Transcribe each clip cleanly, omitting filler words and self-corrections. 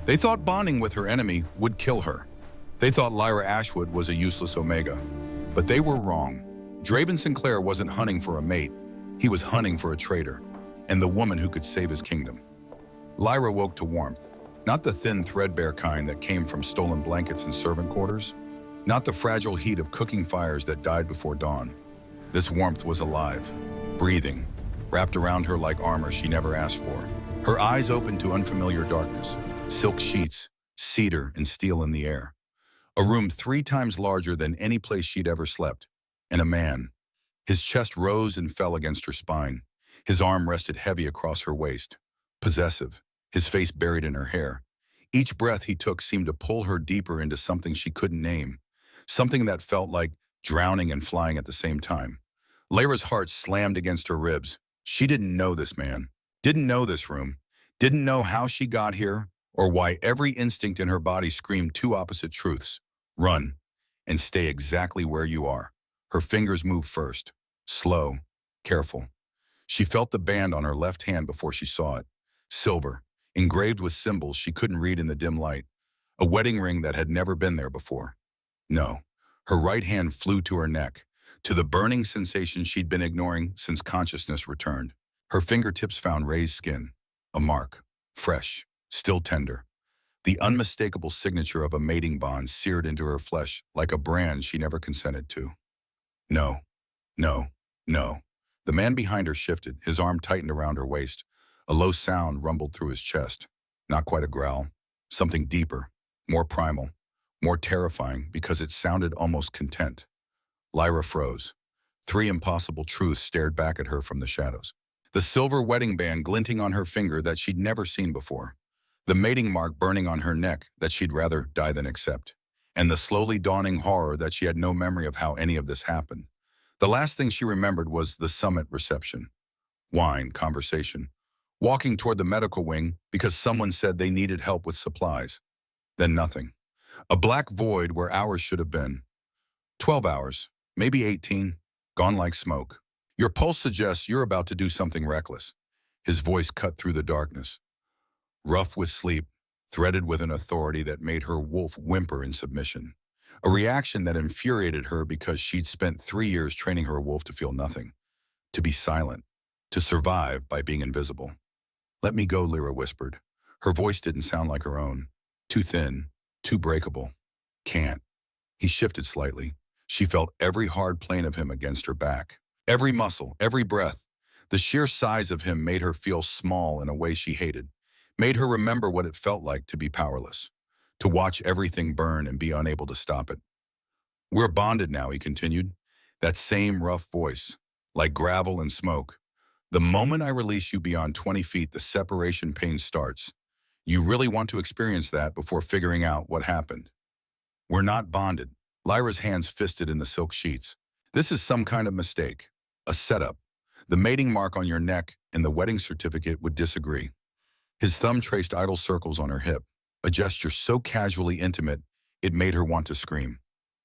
They thought bonding with her enemy would kill her. They thought Lyra Ashwood was a useless Omega. But they were wrong. Draven Sinclair wasn't hunting for a mate. He was hunting for a traitor, and the woman who could save his kingdom. Lyra woke to warmth, not the thin, threadbare kind that came from stolen blankets and servant quarters, not the fragile heat of cooking fires that died before dawn. This warmth was alive, breathing, wrapped around her like armor she never asked for. Her eyes opened to unfamiliar darkness, silk sheets, cedar, and steel in the air. A room 3 times larger than any place she'd ever slept, and a man. His chest rose and fell against her spine. His arm rested heavy across her waist, possessive, his face buried in her hair. Each breath he took seemed to pull her deeper into something she couldn't name, something that felt like drowning and flying at the same time. Lyra's heart slammed against her ribs. She didn't know this man, didn't know this room, didn't know how she got here, or why every instinct in her body screamed 2 opposite truths. Run, and stay exactly where you are. Her fingers moved first, slow, careful. She felt the band on her left hand before she saw it. Silver, engraved with symbols she couldn't read in the dim light. A wedding ring that had never been there before. No, her right hand flew to her neck, to the burning sensation she'd been ignoring since consciousness returned. Her fingertips found raised skin, a mark, fresh, still tender. The unmistakable signature of a mating bond seared into her flesh like a brand she never consented to. No, no, no. The man behind her shifted, his arm tightened around her waist. A low sound rumbled through his chest. Not quite a growl, something deeper, more primal, more terrifying because it sounded almost content. Lyra froze. 3 impossible truths stared back at her from the shadows. The silver wedding band glinting on her finger that she'd never seen before. The mating mark burning on her neck that she'd rather die than accept. And the slowly dawning horror that she had no memory of how any of this happened. The last thing she remembered was the summit reception. Wine, conversation. Walking toward the medical wing because someone said they needed help with supplies. Then nothing. A black void where hours should have been. 12 hours, maybe 18, gone like smoke. Your pulse suggests you're about to do something reckless. His voice cut through the darkness. Rough with sleep, threaded with an authority that made her wolf whimper in submission. A reaction that infuriated her because she'd spent 3 years training her wolf to feel nothing, to be silent, to survive by being invisible. Let me go, Lyra whispered. Her voice didn't sound like her own. Too thin, too breakable. Can't. He shifted slightly. She felt every hard plane of him against her back. Every muscle, every breath. The sheer size of him made her feel small in a way she hated. Made her remember what it felt like to be powerless, to watch everything burn and be unable to stop it. We're bonded now, he continued. That same rough voice, like gravel and smoke. The moment I release you beyond 20 feet, the separation pain starts. You really want to experience that before figuring out what happened. We're not bonded. Lyra's hands fisted in the silk sheets. This is some kind of mistake, a setup. The mating mark on your neck and the wedding certificate would disagree. His thumb traced idle circles on her hip, a gesture so casually intimate it made her want to scream.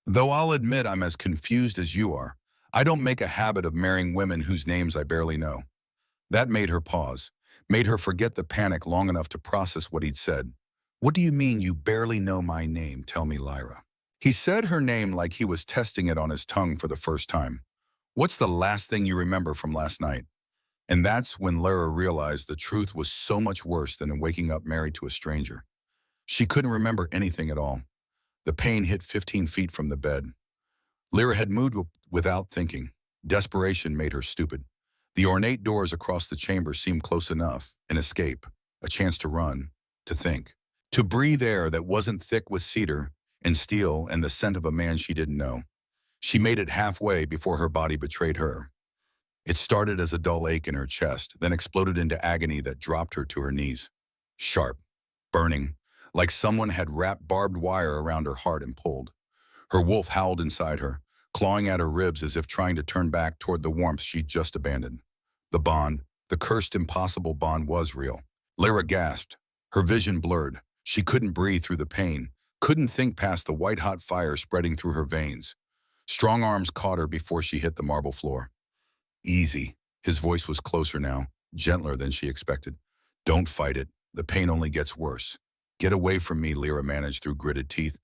Though I'll admit I'm as confused as you are, I don't make a habit of marrying women whose names I barely know. That made her pause, made her forget the panic long enough to process what he'd said. What do you mean you barely know my name? Tell me, Lyra. He said her name like he was testing it on his tongue for the first time. What's the last thing you remember from last night? And that's when Lyra realized the truth was so much worse than waking up married to a stranger. She couldn't remember anything at all. The pain hit 15 feet from the bed. Lyra had moved without thinking. Desperation made her stupid. The ornate doors across the chamber seemed close enough, an escape, a chance to run, to think. To breathe air that wasn't thick with cedar and steel and the scent of a man she didn't know. She made it halfway before her body betrayed her. It started as a dull ache in her chest, then exploded into agony that dropped her to her knees. Sharp, burning, like someone had wrapped barbed wire around her heart and pulled. Her wolf howled inside her, clawing at her ribs as if trying to turn back toward the warmth she'd just abandoned. The bond, the cursed impossible bond, was real. Lyra gasped, her vision blurred. She couldn't breathe through the pain, couldn't think past the white-hot fire spreading through her veins. Strong arms caught her before she hit the marble floor. Easy. His voice was closer now, gentler than she expected. Don't fight it. The pain only gets worse. Get away from me, Lyra managed through gritted teeth.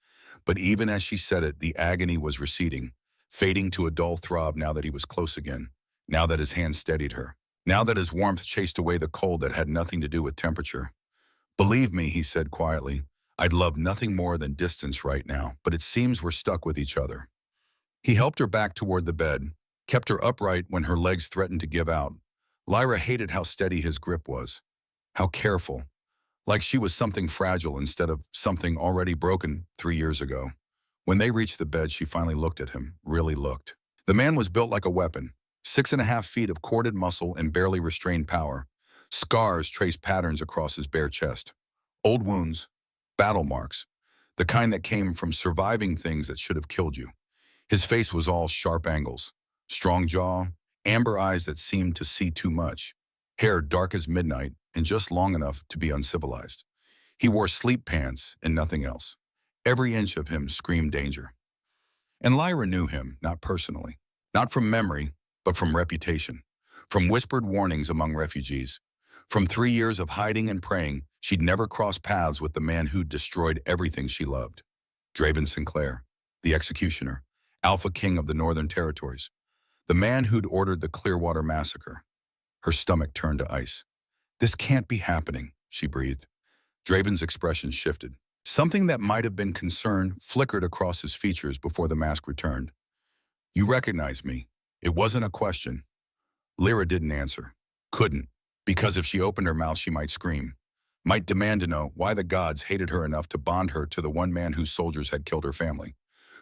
But even as she said it, the agony was receding, fading to a dull throb now that he was close again, now that his hand steadied her, now that his warmth chased away the cold that had nothing to do with temperature. Believe me, he said quietly, I'd love nothing more than distance right now, but it seems we're stuck with each other. He helped her back toward the bed, kept her upright when her legs threatened to give out. Lyra hated how steady his grip was, how careful, like she was something fragile instead of something already broken 3 years ago. When they reached the bed, she finally looked at him, really looked. The man was built like a weapon, 6.5 feet of corded muscle and barely restrained power. Scars traced patterns across his bare chest. Old wounds, battle marks, the kind that came from surviving things that should have killed you. His face was all sharp angles, strong jaw, amber eyes that seemed to see too much, hair dark as midnight and just long enough to be uncivilized. He wore sleep pants and nothing else. Every inch of him screamed danger. And Lyra knew him, not personally, not from memory, but from reputation, from whispered warnings among refugees, from 3 years of hiding and praying she'd never cross paths with the man who'd destroyed everything she loved. Draven Sinclair, the executioner, Alpha King of the Northern Territories, the man who'd ordered the Clearwater Massacre. Her stomach turned to ice. This can't be happening, she breathed. Draven's expression shifted. Something that might have been concern flickered across his features before the mask returned. You recognize me. It wasn't a question. Lyra didn't answer. Couldn't, because if she opened her mouth she might scream, might demand to know why the gods hated her enough to bond her to the one man whose soldiers had killed her family,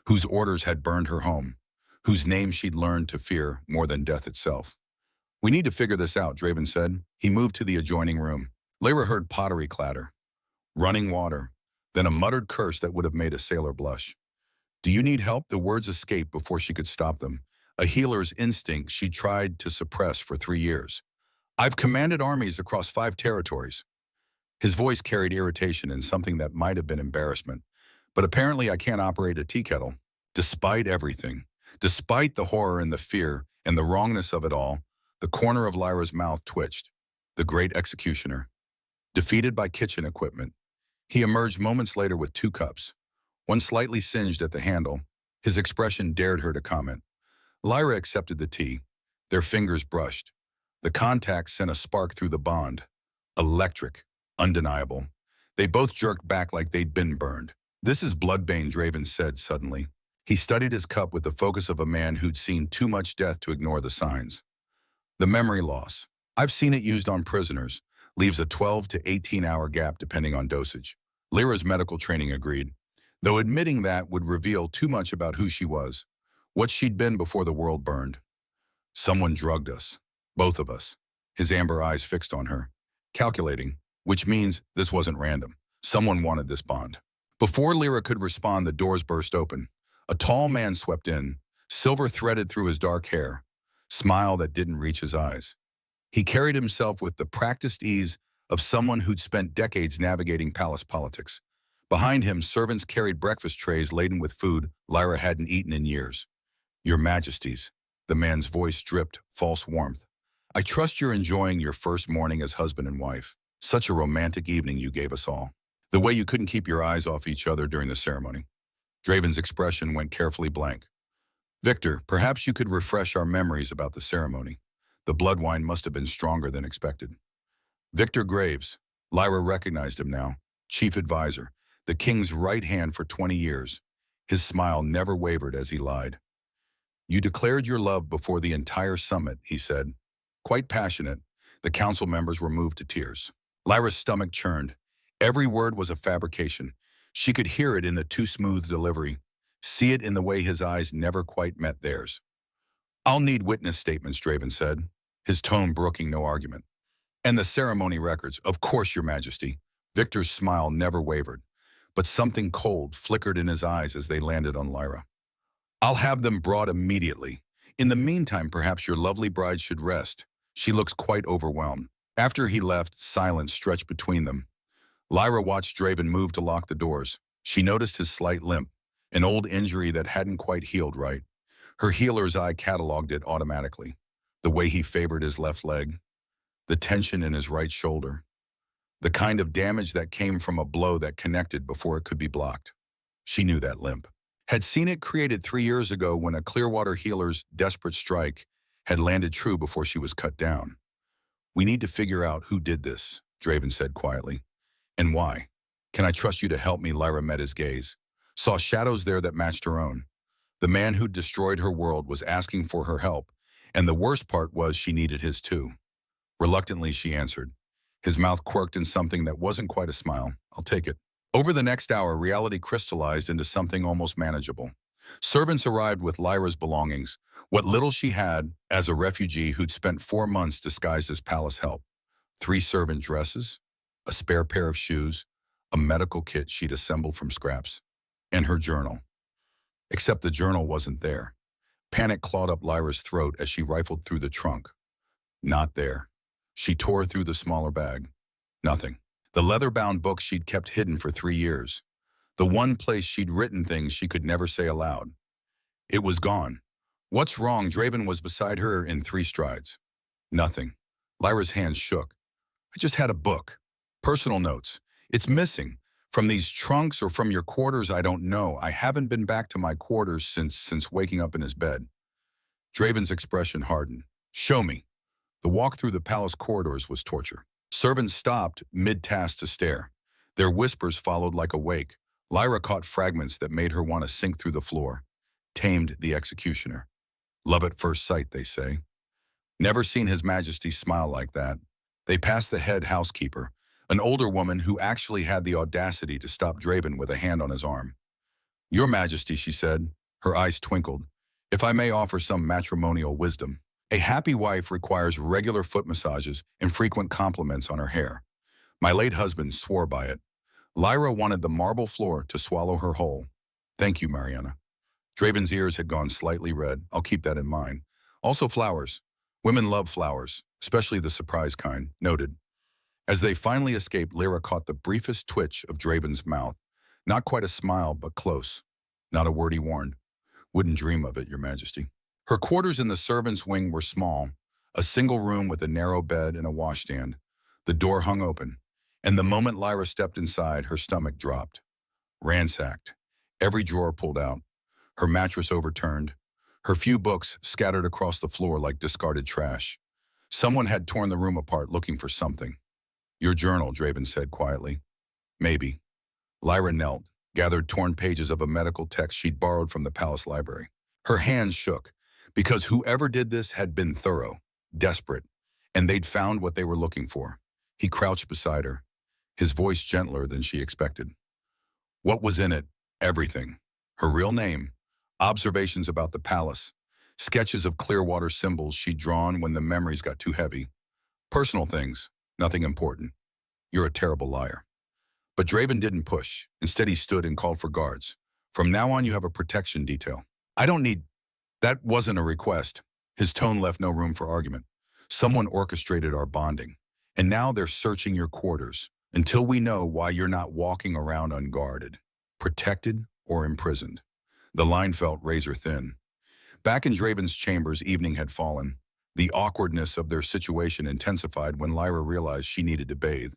whose orders had burned her home, whose name she'd learned to fear more than death itself. We need to figure this out, Draven said. He moved to the adjoining room. Lyra heard pottery clatter, running water, then a muttered curse that would have made a sailor blush. Do you need help? The words escaped before she could stop them, a healer's instinct she tried to suppress for 3 years. I've commanded armies across 5 territories. His voice carried irritation and something that might have been embarrassment. But apparently I can't operate a tea kettle. Despite everything, despite the horror and the fear and the wrongness of it all, the corner of Lyra's mouth twitched. The great executioner. Defeated by kitchen equipment. He emerged moments later with 2 cups, one slightly singed at the handle. His expression dared her to comment. Lyra accepted the tea. Their fingers brushed. The contact sent a spark through the bond. Electric, undeniable. They both jerked back like they'd been burned. This is bloodbane, Draven said suddenly. He studied his cup with the focus of a man who'd seen too much death to ignore the signs. The memory loss. I've seen it used on prisoners. Leaves a 12 to 18-hour gap depending on dosage. Lyra's medical training agreed, though admitting that would reveal too much about who she was, what she'd been before the world burned. Someone drugged us, both of us, his amber eyes fixed on her, calculating, which means this wasn't random. Someone wanted this bond. Before Lyra could respond, the doors burst open. A tall man swept in, silver threaded through his dark hair, smile that didn't reach his eyes. He carried himself with the practiced ease of someone who'd spent decades navigating palace politics. Behind him, servants carried breakfast trays laden with food Lyra hadn't eaten in years. Your Majesties, the man's voice dripped false warmth. I trust you're enjoying your first morning as husband and wife. Such a romantic evening you gave us all. The way you couldn't keep your eyes off each other during the ceremony. Draven's expression went carefully blank. Victor, perhaps you could refresh our memories about the ceremony. The blood wine must have been stronger than expected. Victor Graves, Lyra recognized him now, chief advisor, the king's right hand for 20 years. His smile never wavered as he lied. You declared your love before the entire summit, he said. Quite passionate, the council members were moved to tears. Lyra's stomach churned. Every word was a fabrication. She could hear it in the too smooth delivery, see it in the way his eyes never quite met theirs. I'll need witness statements, Draven said, his tone brooking no argument. And the ceremony records, of course, Your Majesty. Victor's smile never wavered, but something cold flickered in his eyes as they landed on Lyra. I'll have them brought immediately. In the meantime, perhaps your lovely bride should rest. She looks quite overwhelmed. After he left, silence stretched between them. Lyra watched Draven move to lock the doors. She noticed his slight limp, an old injury that hadn't quite healed right. Her healer's eye cataloged it automatically. The way he favored his left leg, the tension in his right shoulder. The kind of damage that came from a blow that connected before it could be blocked. She knew that limp. Had seen it created 3 years ago when a Clearwater healer's desperate strike had landed true before she was cut down. "We need to figure out who did this," Draven said quietly. "And why. Can I trust you to help me?" Lyra met his gaze. Saw shadows there that matched her own. The man who'd destroyed her world was asking for her help, and the worst part was she needed his too. Reluctantly, she answered. His mouth quirked in something that wasn't quite a smile. "I'll take it." Over the next hour, reality crystallized into something almost manageable. Servants arrived with Lyra's belongings, what little she had as a refugee who'd spent 4 months disguised as palace help. 3 servant dresses, a spare pair of shoes, a medical kit she'd assembled from scraps, and her journal. Except the journal wasn't there. Panic clawed up Lyra's throat as she rifled through the trunk. Not there. She tore through the smaller bag. Nothing. The leather-bound book she'd kept hidden for 3 years. The one place she'd written things she could never say aloud. It was gone. "What's wrong?" Draven was beside her in 3 strides. "Nothing." Lyra's hands shook. "I just had a book. Personal notes. It's missing. From these trunks or from your quarters, I don't know. I haven't been back to my quarters since waking up in his bed." Draven's expression hardened. "Show me." The walk through the palace corridors was torture. Servants stopped mid-task to stare. Their whispers followed like a wake. Lyra caught fragments that made her want to sink through the floor. Tamed the executioner. "Love at first sight," they say. Never seen His Majesty smile like that. They passed the head housekeeper, an older woman who actually had the audacity to stop Draven with a hand on his arm. "Your Majesty," she said. Her eyes twinkled. "If I may offer some matrimonial wisdom. A happy wife requires regular foot massages and frequent compliments on her hair. My late husband swore by it." Lyra wanted the marble floor to swallow her whole. "Thank you, Mariana." Draven's ears had gone slightly red. "I'll keep that in mind. Also flowers. Women love flowers, especially the surprise kind." Noted. As they finally escaped, Lyra caught the briefest twitch of Draven's mouth. Not quite a smile, but close. Not a word he warned. "Wouldn't dream of it, Your Majesty." Her quarters in the servants' wing were small, a single room with a narrow bed and a washstand. The door hung open, and the moment Lyra stepped inside, her stomach dropped. Ransacked. Every drawer pulled out. Her mattress overturned. Her few books scattered across the floor like discarded trash. Someone had torn the room apart looking for something. "Your journal," Draven said quietly. "Maybe." Lyra knelt, gathered torn pages of a medical text she'd borrowed from the palace library. Her hands shook, because whoever did this had been thorough, desperate, and they'd found what they were looking for. He crouched beside her, his voice gentler than she expected. What was in it? Everything. Her real name, observations about the palace, sketches of Clearwater symbols she'd drawn when the memories got too heavy. Personal things, nothing important. "You're a terrible liar." But Draven didn't push. Instead, he stood and called for guards. "From now on, you have a protection detail." "I don't need..." That wasn't a request. His tone left no room for argument. "Someone orchestrated our bonding, and now they're searching your quarters until we know why you're not walking around unguarded, protected or imprisoned." The line felt razor thin. Back in Draven's chambers, evening had fallen. The awkwardness of their situation intensified when Lyra realized she needed to bathe.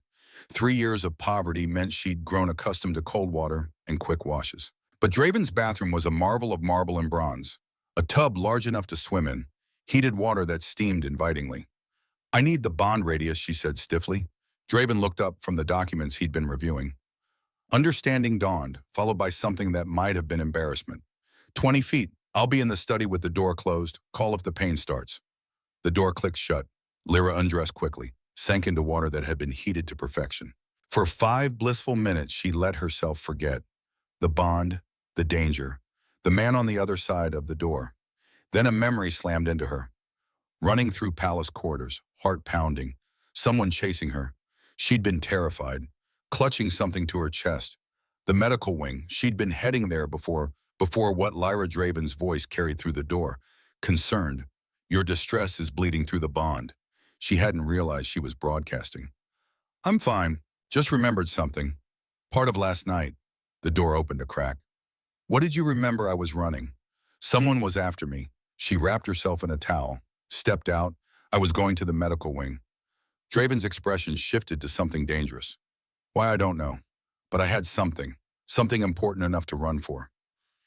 3 years of poverty meant she'd grown accustomed to cold water and quick washes. But Draven's bathroom was a marvel of marble and bronze. A tub large enough to swim in, heated water that steamed invitingly. "I need the bond radius," she said stiffly. Draven looked up from the documents he'd been reviewing. Understanding dawned, followed by something that might have been embarrassment. 20 feet. I'll be in the study with the door closed. Call if the pain starts." The door clicked shut. Lyra undressed quickly, sank into water that had been heated to perfection. For 5 blissful minutes, she let herself forget. The bond, the danger, the man on the other side of the door. Then a memory slammed into her. Running through palace corridors, heart pounding, someone chasing her. She'd been terrified, clutching something to her chest. The medical wing, she'd been heading there before what Lyra Draven's voice carried through the door. Concerned. "Your distress is bleeding through the bond." She hadn't realized she was broadcasting. "I'm fine. Just remembered something. Part of last night." The door opened a crack. "What did you remember?" "I was running. Someone was after me." She wrapped herself in a towel, stepped out. "I was going to the medical wing." Draven's expression shifted to something dangerous. Why, I don't know. But I had something important enough to run for.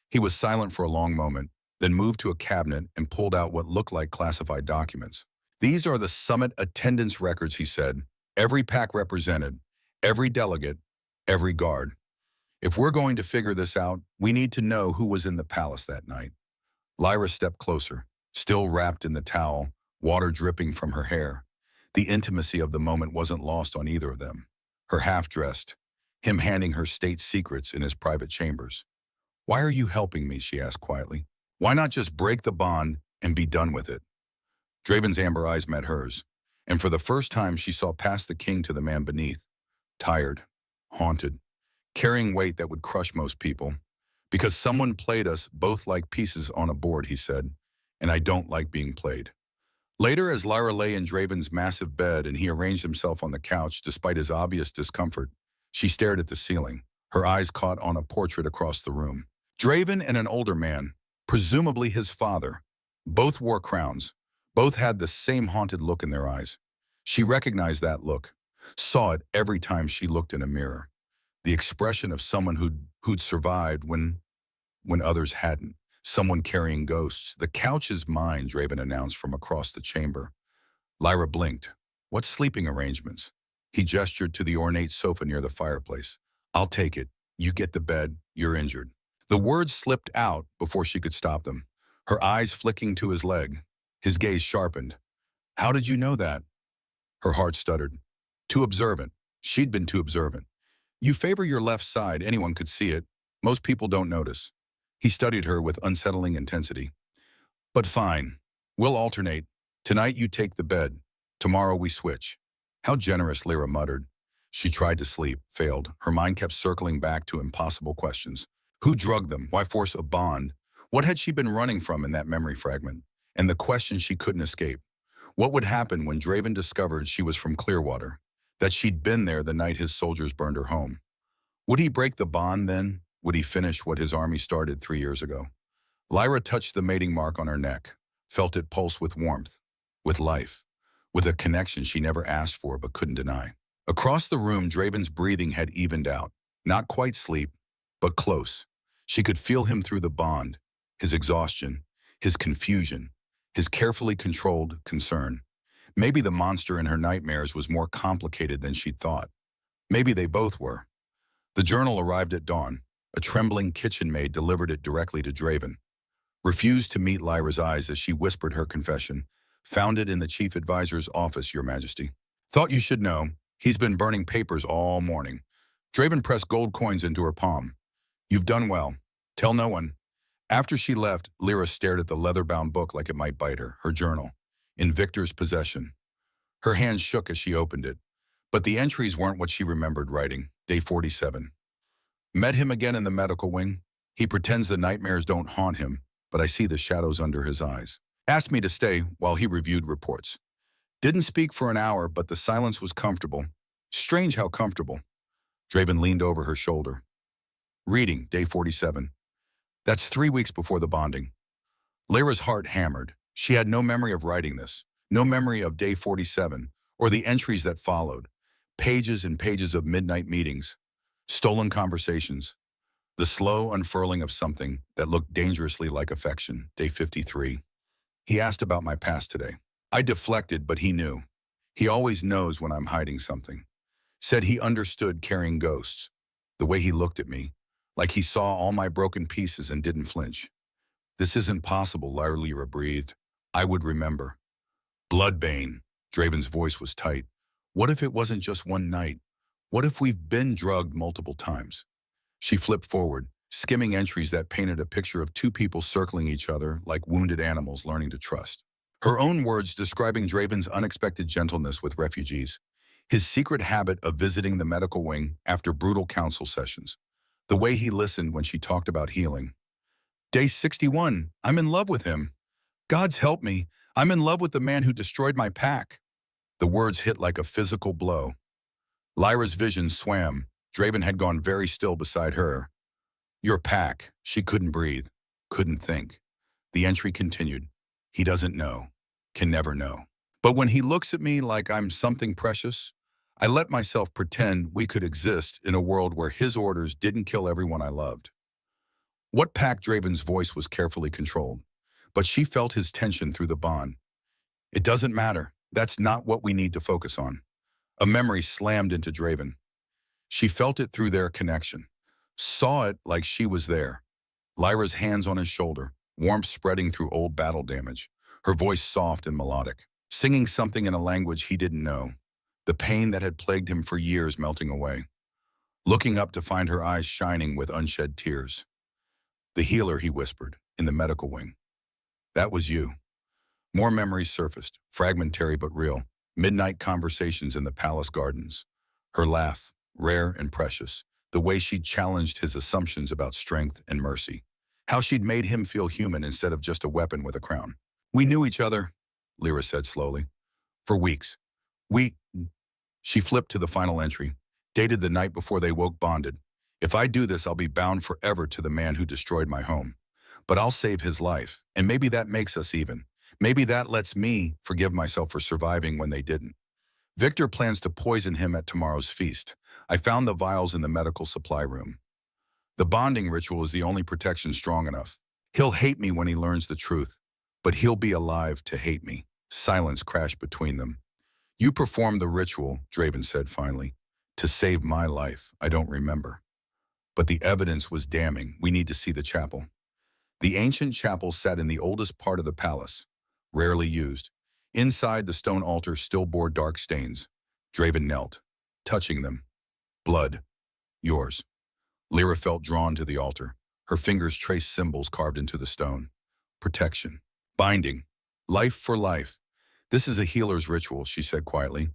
He was silent for a long moment, then moved to a cabinet and pulled out what looked like classified documents. These are the summit attendance records, he said. Every pack represented, every delegate, every guard. If we're going to figure this out, we need to know who was in the palace that night. Lyra stepped closer, still wrapped in the towel, water dripping from her hair. The intimacy of the moment wasn't lost on either of them. Her half-dressed, him handing her state secrets in his private chambers. Why are you helping me, she asked quietly. Why not just break the bond and be done with it? Draven's amber eyes met hers, and for the first time she saw past the king to the man beneath. Tired, haunted, carrying weight that would crush most people. Because someone played us both like pieces on a board, he said, and I don't like being played. Later, as Lyra lay in Draven's massive bed and he arranged himself on the couch despite his obvious discomfort, she stared at the ceiling, her eyes caught on a portrait across the room. Draven and an older man, presumably his father, both wore crowns, both had the same haunted look in their eyes. She recognized that look, saw it every time she looked in a mirror. The expression of someone who'd survived when others hadn't. Someone carrying ghosts. The couch is mine, Draven announced from across the chamber. Lyra blinked. What sleeping arrangements? He gestured to the ornate sofa near the fireplace. I'll take it. You get the bed. You're injured. The words slipped out before she could stop them, her eyes flicking to his leg. His gaze sharpened. How did you know that? Her heart stuttered. Too observant. She'd been too observant. You favor your left side. Anyone could see it. Most people don't notice. He studied her with unsettling intensity. But fine. We'll alternate. Tonight you take the bed. Tomorrow we switch. How generous, Lyra muttered. She tried to sleep, failed. Her mind kept circling back to impossible questions. Who drugged them? Why force a bond? What had she been running from in that memory fragment? And the question she couldn't escape. What would happen when Draven discovered she was from Clearwater? That she'd been there the night his soldiers burned her home? Would he break the bond then? Would he finish what his army started 3 years ago? Lyra touched the mating mark on her neck, felt it pulse with warmth, with life, with a connection she never asked for but couldn't deny. Across the room, Draven's breathing had evened out. Not quite sleep, but close. She could feel him through the bond, his exhaustion, his confusion, his carefully controlled concern. Maybe the monster in her nightmares was more complicated than she'd thought. Maybe they both were. The journal arrived at dawn. A trembling kitchen maid delivered it directly to Draven. Refused to meet Lyra's eyes as she whispered her confession. Found it in the chief advisor's office, Your Majesty. Thought you should know. He's been burning papers all morning. Draven pressed gold coins into her palm. You've done well. Tell no one. After she left, Lyra stared at the leather-bound book like it might bite her, her journal, in Victor's possession. Her hand shook as she opened it, but the entries weren't what she remembered writing. Day 47. Met him again in the medical wing. He pretends the nightmares don't haunt him, but I see the shadows under his eyes. Asked me to stay while he reviewed reports. Didn't speak for an hour, but the silence was comfortable. Strange how comfortable. Draven leaned over her shoulder. Reading, day 47. That's 3 weeks before the bonding. Lyra's heart hammered. She had no memory of writing this, no memory of day 47, or the entries that followed. Pages and pages of midnight meetings, stolen conversations, the slow unfurling of something that looked dangerously like affection, day 53. He asked about my past today. I deflected, but he knew. He always knows when I'm hiding something. Said he understood carrying ghosts. The way he looked at me, like he saw all my broken pieces and didn't flinch. This isn't possible, Lyra breathed. I would remember. Bloodbane. Draven's voice was tight. What if it wasn't just one night? What if we've been drugged multiple times? She flipped forward, skimming entries that painted a picture of 2 people circling each other like wounded animals learning to trust. Her own words describing Draven's unexpected gentleness with refugees, his secret habit of visiting the medical wing after brutal counsel sessions, the way he listened when she talked about healing. Day 61, I'm in love with him. God's help me, I'm in love with the man who destroyed my pack. The words hit like a physical blow. Lyra's vision swam. Draven had gone very still beside her. Your pack. She couldn't breathe, couldn't think. The entry continued. He doesn't know, can never know. But when he looks at me like I'm something precious, I let myself pretend we could exist in a world where his orders didn't kill everyone I loved. What packed Draven's voice was carefully controlled, but she felt his tension through the bond. It doesn't matter. That's not what we need to focus on. A memory slammed into Draven. She felt it through their connection, saw it like she was there. Lyra's hands on his shoulder, warmth spreading through old battle damage, her voice soft and melodic, singing something in a language he didn't know, the pain that had plagued him for years melting away. Looking up to find her eyes shining with unshed tears. "The healer," he whispered, in the medical wing. "That was you." More memories surfaced, fragmentary but real. Midnight conversations in the palace gardens. Her laugh, rare and precious. The way she'd challenged his assumptions about strength and mercy. How she'd made him feel human instead of just a weapon with a crown. "We knew each other," Lyra said slowly. "For weeks. We..." She flipped to the final entry. "Dated the night before they woke, bonded. If I do this, I'll be bound forever to the man who destroyed my home. But I'll save his life, and maybe that makes us even. Maybe that lets me forgive myself for surviving when they didn't. Victor plans to poison him at tomorrow's feast. I found the vials in the medical supply room. The bonding ritual is the only protection strong enough. He'll hate me when he learns the truth, but he'll be alive to hate me." Silence crashed between them. "You performed the ritual," Draven said finally, "to save my life. I don't remember. But the evidence was damning. We need to see the chapel." The ancient chapel sat in the oldest part of the palace, rarely used. Inside, the stone altar still bore dark stains. Draven knelt, touching them. "Blood. Yours." Lyra felt drawn to the altar. Her fingers traced symbols carved into the stone. Protection. Binding. Life for life. "This is a healer's ritual," she said quietly.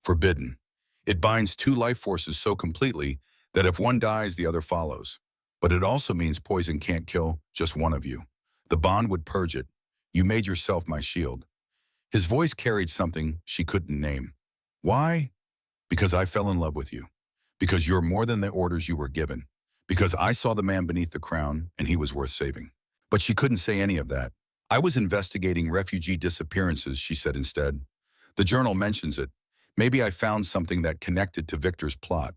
"Forbidden. It binds two life forces so completely that if one dies, the other follows. But it also means poison can't kill just one of you. The bond would purge it. You made yourself my shield." His voice carried something she couldn't name. "Why?" "Because I fell in love with you. Because you're more than the orders you were given. Because I saw the man beneath the crown and he was worth saving." But she couldn't say any of that. "I was investigating refugee disappearances," she said instead. "The journal mentions it. Maybe I found something that connected to Victor's plot."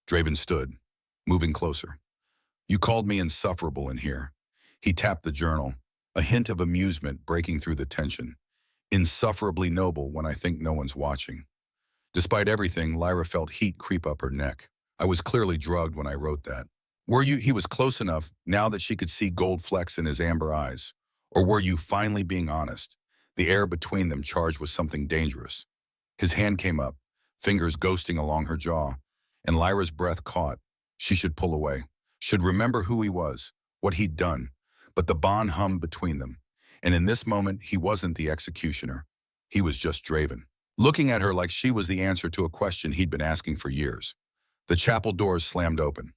Draven stood, moving closer. "You called me insufferable in here." He tapped the journal, a hint of amusement breaking through the tension. "Insufferably noble when I think no one's watching." Despite everything, Lyra felt heat creep up her neck. "I was clearly drugged when I wrote that." "Were you?" He was close enough, now that she could see gold flecks in his amber eyes. "Or were you finally being honest?" The air between them charged with something dangerous. His hand came up, fingers ghosting along her jaw, and Lyra's breath caught. She should pull away, should remember who he was, what he'd done. But the bond hummed between them. And in this moment, he wasn't the executioner. He was just Draven, looking at her like she was the answer to a question he'd been asking for years. The chapel doors slammed open.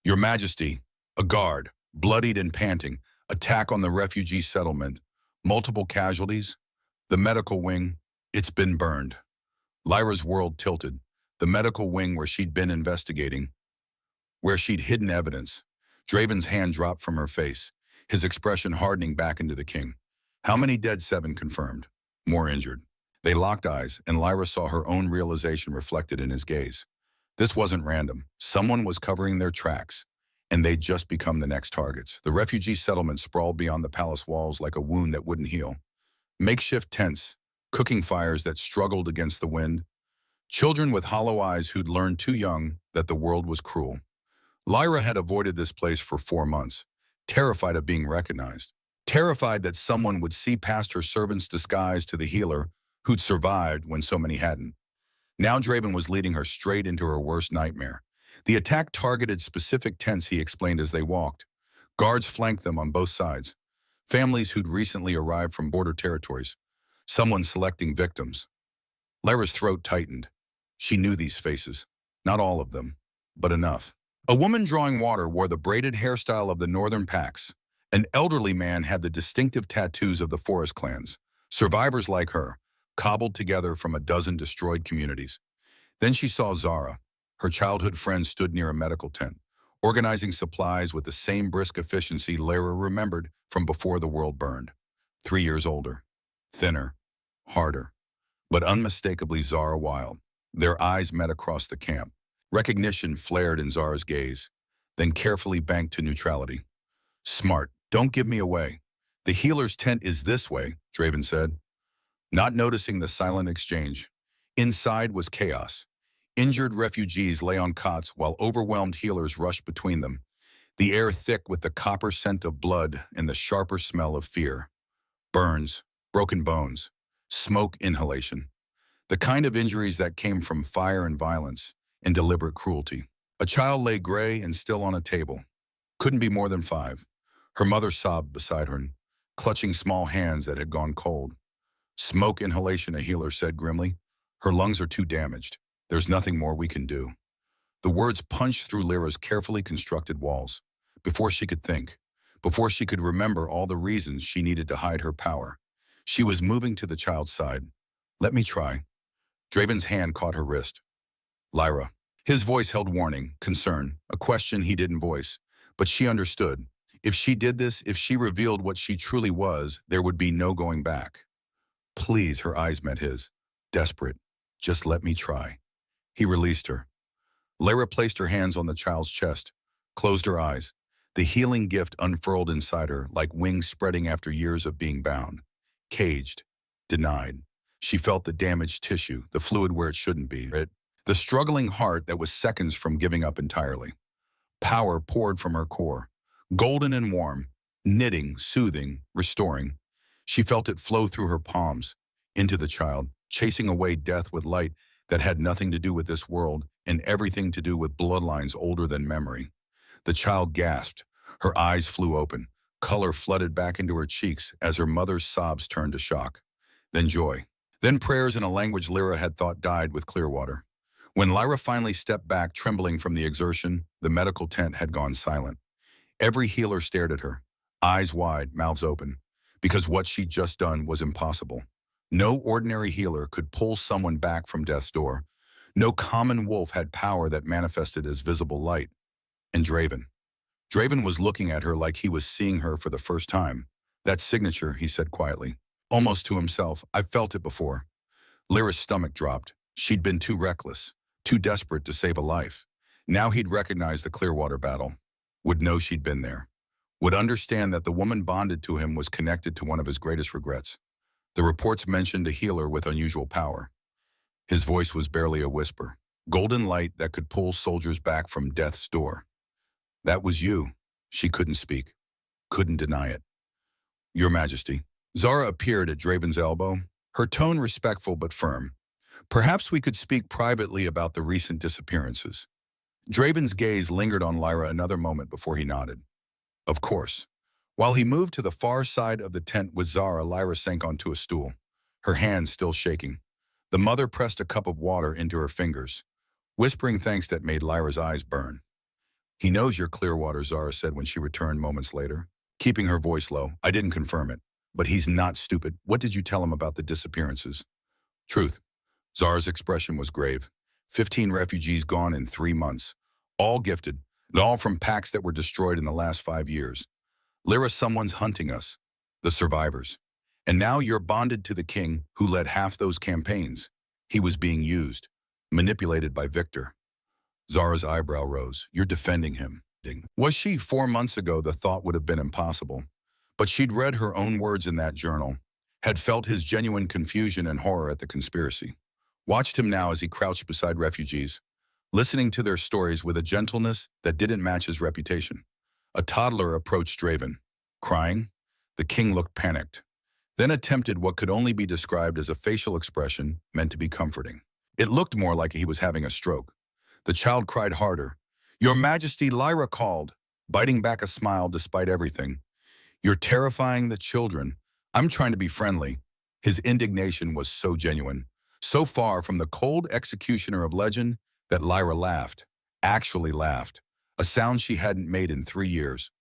"Your Majesty," a guard, bloodied and panting, "attack on the refugee settlement. Multiple casualties. The medical wing, it's been burned." Lyra's world tilted. The medical wing where she'd been investigating, where she'd hidden evidence. Draven's hand dropped from her face, his expression hardening back into the king. "How many dead?" "7 confirmed. More injured." They locked eyes, and Lyra saw her own realization reflected in his gaze. This wasn't random. Someone was covering their tracks, and they'd just become the next targets. The refugee settlement sprawled beyond the palace walls like a wound that wouldn't heal. Makeshift tents, cooking fires that struggled against the wind. Children with hollow eyes who'd learned too young that the world was cruel. Lyra had avoided this place for 4 months, terrified of being recognized. Terrified that someone would see past her servant's disguise to the healer who'd survived when so many hadn't. Now Draven was leading her straight into her worst nightmare. The attack targeted specific tents, he explained as they walked. Guards flanked them on both sides. Families who'd recently arrived from border territories. Someone selecting victims. Lyra's throat tightened. She knew these faces. Not all of them, but enough. A woman drawing water wore the braided hairstyle of the northern packs. An elderly man had the distinctive tattoos of the forest clans. Survivors like her, cobbled together from a dozen destroyed communities. Then she saw Zara. Her childhood friend stood near a medical tent, organizing supplies with the same brisk efficiency Lyra remembered from before the world burned. 3 years older, thinner, harder. but unmistakably Zara Wilde. Their eyes met across the camp. Recognition flared in Zara's gaze, then carefully banked to neutrality. Smart, don't give me away. The healer's tent is this way, Draven said, not noticing the silent exchange. Inside was chaos. Injured refugees lay on cots while overwhelmed healers rushed between them, the air thick with the copper scent of blood and the sharper smell of fear. Burns, broken bones, smoke inhalation. The kind of injuries that came from fire and violence and deliberate cruelty. A child lay gray and still on a table. Couldn't be more than 5. Her mother sobbed beside her, clutching small hands that had gone cold. Smoke inhalation, a healer said grimly. Her lungs are too damaged. There's nothing more we can do. The words punched through Lyra's carefully constructed walls. Before she could think, before she could remember all the reasons she needed to hide her power, she was moving to the child's side. Let me try. Draven's hand caught her wrist. Lyra. His voice held warning, concern, a question he didn't voice. But she understood. If she did this, if she revealed what she truly was, there would be no going back. Please, her eyes met his. Desperate. Just let me try. He released her. Lyra placed her hands on the child's chest, closed her eyes. The healing gift unfurled inside her like wings spreading after years of being bound. Caged. Denied. She felt the damaged tissue, the fluid where it shouldn't be. The struggling heart that was seconds from giving up entirely. Power poured from her core, golden and warm, knitting, soothing, restoring. She felt it flow through her palms, into the child, chasing away death with light that had nothing to do with this world and everything to do with bloodlines older than memory. The child gasped. Her eyes flew open. Color flooded back into her cheeks as her mother's sobs turned to shock. Then joy. Then prayers in a language Lyra had thought died with Clearwater. When Lyra finally stepped back, trembling from the exertion, the medical tent had gone silent. Every healer stared at her, eyes wide, mouths open, because what she'd just done was impossible. No ordinary healer could pull someone back from death's door. No common wolf had power that manifested as visible light. And Draven. Draven was looking at her like he was seeing her for the first time. That signature, he said quietly, almost to himself. I've felt it before. Lyra's stomach dropped. She'd been too reckless, too desperate to save a life. Now he'd recognize the Clearwater battle, would know she'd been there, would understand that the woman bonded to him was connected to one of his greatest regrets. The reports mentioned a healer with unusual power. His voice was barely a whisper, golden light that could pull soldiers back from death's door. That was you. She couldn't speak, couldn't deny it. Your Majesty. Zara appeared at Draven's elbow, her tone respectful but firm. Perhaps we could speak privately about the recent disappearances. Draven's gaze lingered on Lyra another moment before he nodded. Of course. While he moved to the far side of the tent with Zara, Lyra sank onto a stool, her hands still shaking. The mother pressed a cup of water into her fingers, whispering thanks that made Lyra's eyes burn. He knows you're Clearwater, Zara said when she returned moments later, keeping her voice low. I didn't confirm it, but he's not stupid. What did you tell him about the disappearances? Truth. Zara's expression was grave. 15 refugees gone in 3 months, all gifted, and all from packs that were destroyed in the last 5 years. Lyra, someone's hunting us, the survivors. And now you're bonded to the king who led half those campaigns. He was being used, manipulated by Victor. Zara's eyebrow rose. You're defending him. Was she 4 months ago, the thought would have been impossible. But she'd read her own words in that journal, had felt his genuine confusion and horror at the conspiracy. Watched him now as he crouched beside refugees, listening to their stories with a gentleness that didn't match his reputation. A toddler approached Draven, crying. The king looked panicked, then attempted what could only be described as a facial expression meant to be comforting. It looked more like he was having a stroke. The child cried harder. Your Majesty, Lyra called, biting back a smile despite everything. You're terrifying the children. I'm trying to be friendly. His indignation was so genuine, so far from the cold executioner of legend that Lyra laughed, actually laughed, a sound she hadn't made in 3 years.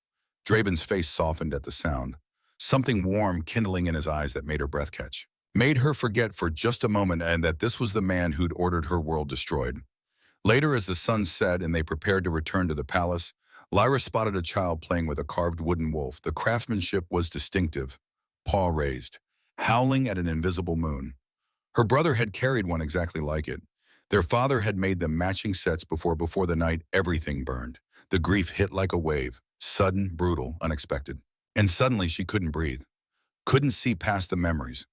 Draven's face softened at the sound, something warm kindling in his eyes that made her breath catch. Made her forget for just a moment and that this was the man who'd ordered her world destroyed. Later, as the sun set and they prepared to return to the palace, Lyra spotted a child playing with a carved wooden wolf. The craftsmanship was distinctive, paw raised, howling at an invisible moon. Her brother had carried one exactly like it. Their father had made them matching sets before the night everything burned. The grief hit like a wave, sudden, brutal, unexpected. And suddenly she couldn't breathe, couldn't see past the memories.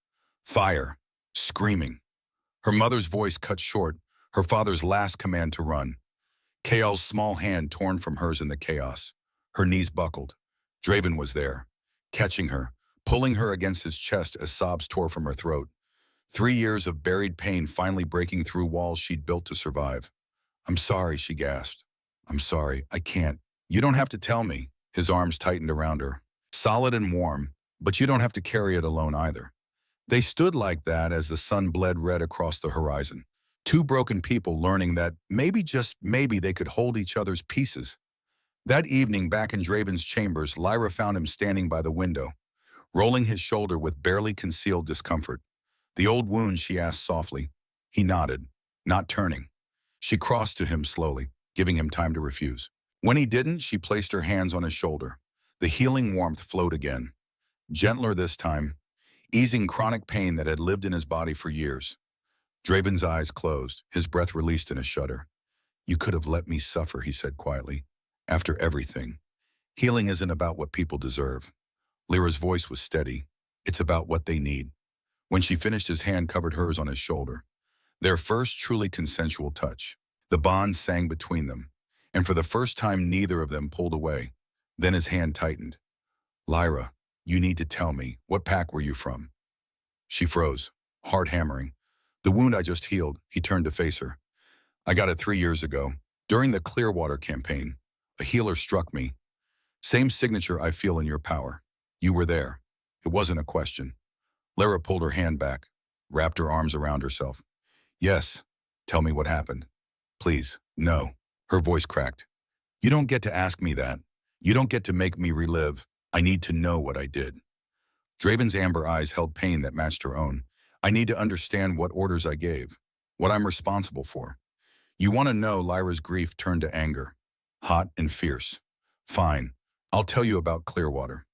Fire, screaming. Her mother's voice cut short, her father's last command to run. Kael's small hand torn from hers in the chaos. Her knees buckled. Draven was there, catching her, pulling her against his chest as sobs tore from her throat. 3 years of buried pain finally breaking through walls she'd built to survive. "I'm sorry," she gasped. "I'm sorry, I can't." "You don't have to tell me." His arms tightened around her. "Solid and warm, but you don't have to carry it alone either." They stood like that as the sun bled red across the horizon. Two broken people learning that maybe, just maybe, they could hold each other's pieces. That evening back in Draven's chambers, Lyra found him standing by the window, rolling his shoulder with barely concealed discomfort. "The old wound?" she asked softly. He nodded, not turning. She crossed to him slowly, giving him time to refuse. When he didn't, she placed her hands on his shoulder. The healing warmth flowed again, gentler this time, easing chronic pain that had lived in his body for years. Draven's eyes closed, his breath released in a shudder. "You could have let me suffer," he said quietly. "After everything. Healing isn't about what people deserve." Lyra's voice was steady. "It's about what they need." When she finished, his hand covered hers on his shoulder. Their first truly consensual touch. The bond sang between them, and for the first time neither of them pulled away. Then his hand tightened. "Lyra, you need to tell me, what pack were you from?" She froze, heart hammering. "The wound I just healed." He turned to face her. "I got it 3 years ago. During the Clearwater campaign, a healer struck me. Same signature I feel in your power. You were there. It wasn't a question." Lyra pulled her hand back, wrapped her arms around herself. "Yes, tell me what happened. Please." "No." Her voice cracked. "You don't get to ask me that. You don't get to make me relive. I need to know what I did." Draven's amber eyes held pain that matched her own. "I need to understand what orders I gave, what I'm responsible for." "You want to know?" Lyra's grief turned to anger, hot and fierce. "Fine, I'll tell you about Clearwater."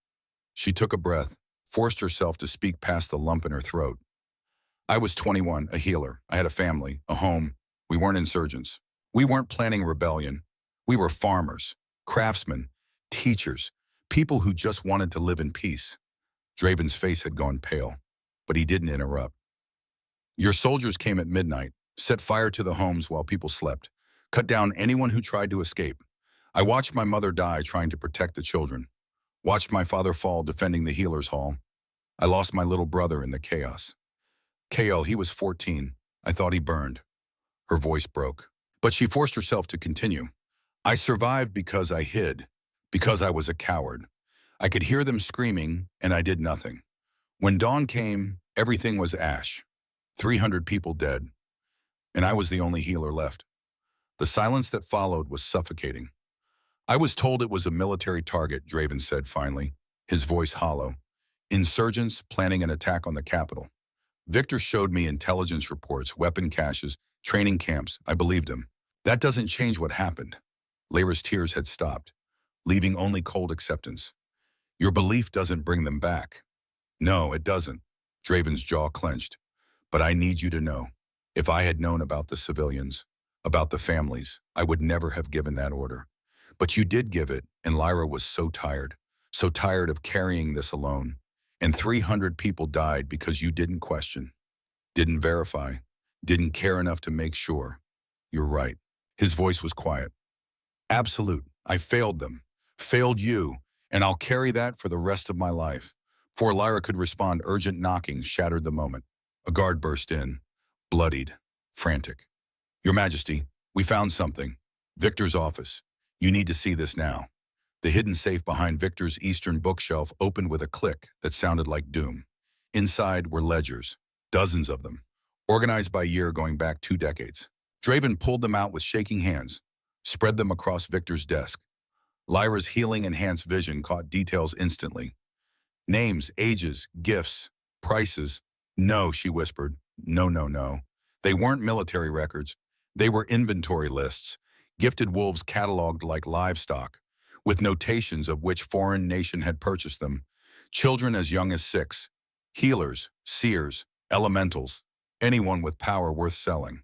She took a breath, forced herself to speak past the lump in her throat. "I was 21, a healer. I had a family, a home. We weren't insurgents. We weren't planning rebellion. We were farmers, craftsmen, teachers, people who just wanted to live in peace." Draven's face had gone pale, but he didn't interrupt. "Your soldiers came at midnight, set fire to the homes while people slept, cut down anyone who tried to escape. I watched my mother die trying to protect the children, watched my father fall defending the healer's hall. I lost my little brother in the chaos. Kael, he was 14. I thought he burned." Her voice broke, but she forced herself to continue. "I survived because I hid, because I was a coward. I could hear them screaming, and I did nothing. When dawn came, everything was ash. 300 people dead, and I was the only healer left." The silence that followed was suffocating. "I was told it was a military target," Draven said finally, his voice hollow. "Insurgents planning an attack on the capital. Victor showed me intelligence reports, weapon caches, training camps. I believed him. That doesn't change what happened." Lyra's tears had stopped, leaving only cold acceptance. "Your belief doesn't bring them back." "No, it doesn't." Draven's jaw clenched. "But I need you to know. If I had known about the civilians, about the families, I would never have given that order. But you did give it, and Lyra was so tired of carrying this alone. And 300 people died because you didn't question, didn't verify, didn't care enough to make sure. You're right." His voice was quiet. "Absolute. I failed them, failed you, and I'll carry that for the rest of my life." Before Lyra could respond, urgent knocking shattered the moment. A guard burst in, bloodied, frantic. "Your Majesty, we found something. Victor's office. You need to see this now." The hidden safe behind Victor's eastern bookshelf opened with a click that sounded like doom. Inside were ledgers, dozens of them, organized by year going back 2 decades. Draven pulled them out with shaking hands, spread them across Victor's desk. Lyra's healing-enhanced vision caught details instantly. Names, ages, gifts, prices. "No," she whispered. "No, no, no. They weren't military records. They were inventory lists, gifted wolves cataloged like livestock, with notations of which foreign nation had purchased them. Children as young as 6. Healers, seers, elementals, Anyone with power worth selling.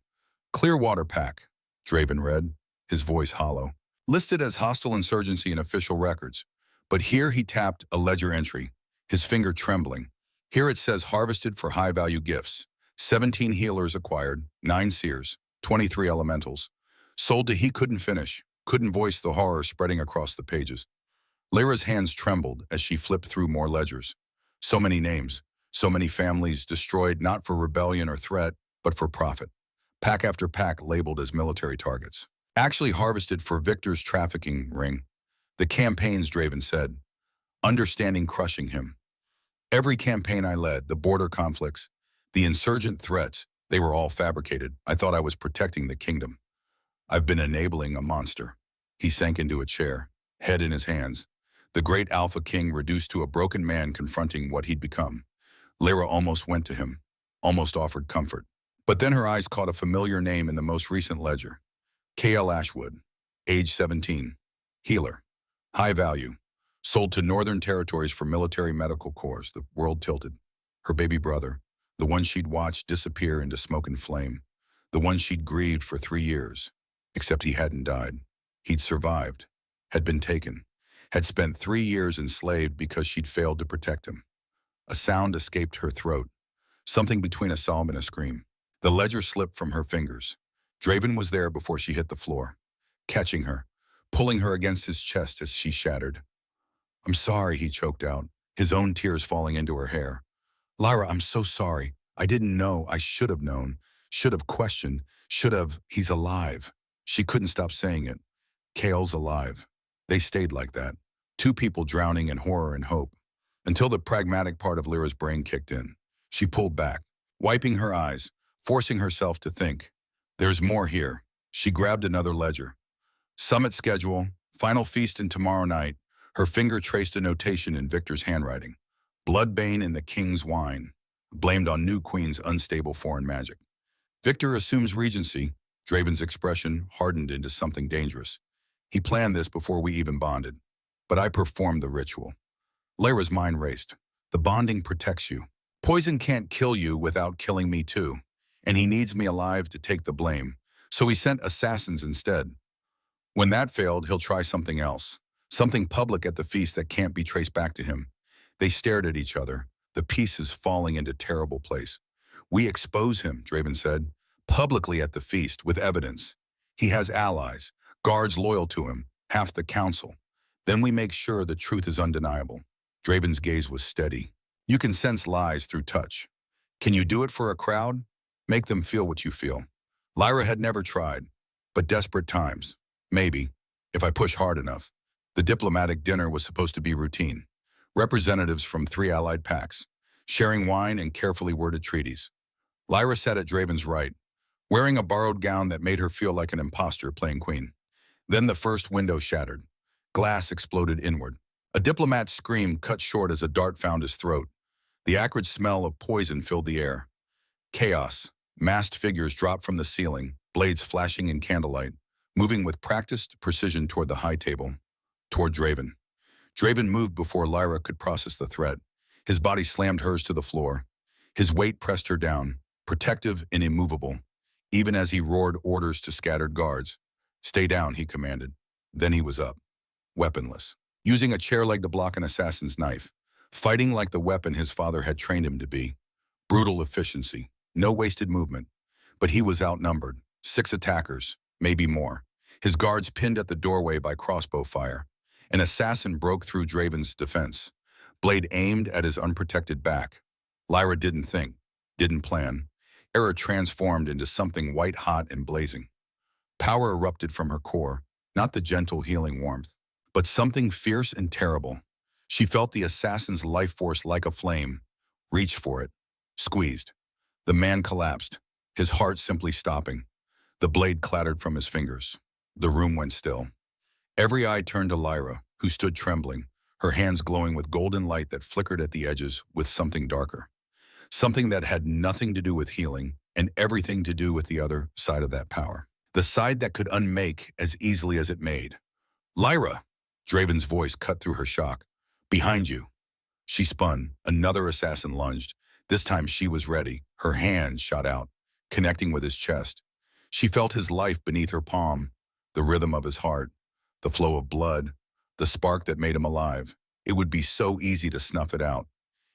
Clearwater Pack, Draven read, his voice hollow. Listed as hostile insurgency in official records. But here he tapped a ledger entry, his finger trembling. Here it says harvested for high-value gifts. 17 healers acquired, 9 seers, 23 elementals. Sold to he couldn't finish, couldn't voice the horror spreading across the pages. Lyra's hands trembled as she flipped through more ledgers. So many names, so many families destroyed not for rebellion or threat, but for profit. Pack after pack labeled as military targets. Actually harvested for Victor's trafficking ring. The campaigns, Draven said. Understanding crushing him. Every campaign I led, the border conflicts, the insurgent threats, they were all fabricated. I thought I was protecting the kingdom. I've been enabling a monster. He sank into a chair, head in his hands. The great Alpha King reduced to a broken man confronting what he'd become. Lyra almost went to him, almost offered comfort. But then her eyes caught a familiar name in the most recent ledger. K.L. Ashwood, age 17, healer, high value, sold to Northern Territories for military medical corps. The world tilted. Her baby brother, the one she'd watched disappear into smoke and flame, the one she'd grieved for 3 years, except he hadn't died. He'd survived, had been taken, had spent 3 years enslaved because she'd failed to protect him. A sound escaped her throat, something between a sob and a scream. The ledger slipped from her fingers. Draven was there before she hit the floor, catching her, pulling her against his chest as she shattered. "I'm sorry," he choked out, his own tears falling into her hair. "Lyra, I'm so sorry. I didn't know. I should have known. Should have questioned. Should have. He's alive." She couldn't stop saying it. Kale's alive. They stayed like that. 2 people drowning in horror and hope. Until the pragmatic part of Lyra's brain kicked in. She pulled back, wiping her eyes, forcing herself to think. There's more here. She grabbed another ledger. Summit schedule, final feast and tomorrow night. Her finger traced a notation in Victor's handwriting. Bloodbane in the king's wine. Blamed on new queen's unstable foreign magic. Victor assumes regency. Draven's expression hardened into something dangerous. He planned this before we even bonded. But I performed the ritual. Lyra's mind raced. The bonding protects you. Poison can't kill you without killing me too. And he needs me alive to take the blame. So he sent assassins instead. When that failed, he'll try something else. Something public at the feast that can't be traced back to him. They stared at each other, the pieces falling into terrible place. We expose him, Draven said, publicly at the feast with evidence. He has allies, guards loyal to him, half the council. Then we make sure the truth is undeniable. Draven's gaze was steady. You can sense lies through touch. Can you do it for a crowd? Make them feel what you feel. Lyra had never tried, but desperate times. Maybe, if I push hard enough. The diplomatic dinner was supposed to be routine. Representatives from 3 allied packs, sharing wine and carefully worded treaties. Lyra sat at Draven's right, wearing a borrowed gown that made her feel like an imposter playing queen. Then the first window shattered. Glass exploded inward. A diplomat's scream cut short as a dart found his throat. The acrid smell of poison filled the air. Chaos. Masked figures dropped from the ceiling, blades flashing in candlelight, moving with practiced precision toward the high table, toward Draven. Draven moved before Lyra could process the threat. His body slammed hers to the floor. His weight pressed her down, protective and immovable, even as he roared orders to scattered guards. "Stay down," he commanded. Then he was up, weaponless, using a chair leg to block an assassin's knife, fighting like the weapon his father had trained him to be. Brutal efficiency, no wasted movement. But he was outnumbered, 6 attackers, maybe more. His guards pinned at the doorway by crossbow fire. An assassin broke through Draven's defense, blade aimed at his unprotected back. Lyra didn't think, didn't plan. Error transformed into something white-hot and blazing. Power erupted from her core, not the gentle healing warmth, but something fierce and terrible. She felt the assassin's life force like a flame. Reached for it. Squeezed. The man collapsed, his heart simply stopping. The blade clattered from his fingers. The room went still. Every eye turned to Lyra, who stood trembling, her hands glowing with golden light that flickered at the edges with something darker. Something that had nothing to do with healing and everything to do with the other side of that power. The side that could unmake as easily as it made. "Lyra!" Draven's voice cut through her shock. "Behind you." She spun. Another assassin lunged, This time she was ready. Her hand shot out, connecting with his chest. She felt his life beneath her palm, the rhythm of his heart, the flow of blood, the spark that made him alive. It would be so easy to snuff it out.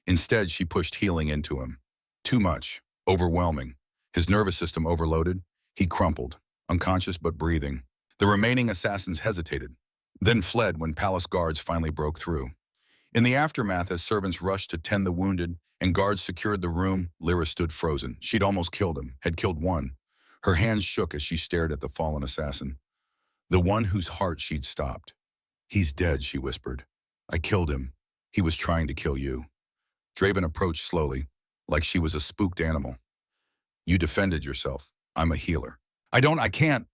Instead, she pushed healing into him. Too much, overwhelming. His nervous system overloaded. He crumpled, unconscious but breathing. The remaining assassins hesitated, then fled when palace guards finally broke through. In the aftermath, as servants rushed to tend the wounded and guards secured the room, Lyra stood frozen. She'd almost killed him, had killed one. Her hands shook as she stared at the fallen assassin, the one whose heart she'd stopped. "He's dead," she whispered. "I killed him. He was trying to kill you." Draven approached slowly, like she was a spooked animal. "You defended yourself. I'm a healer." I can't."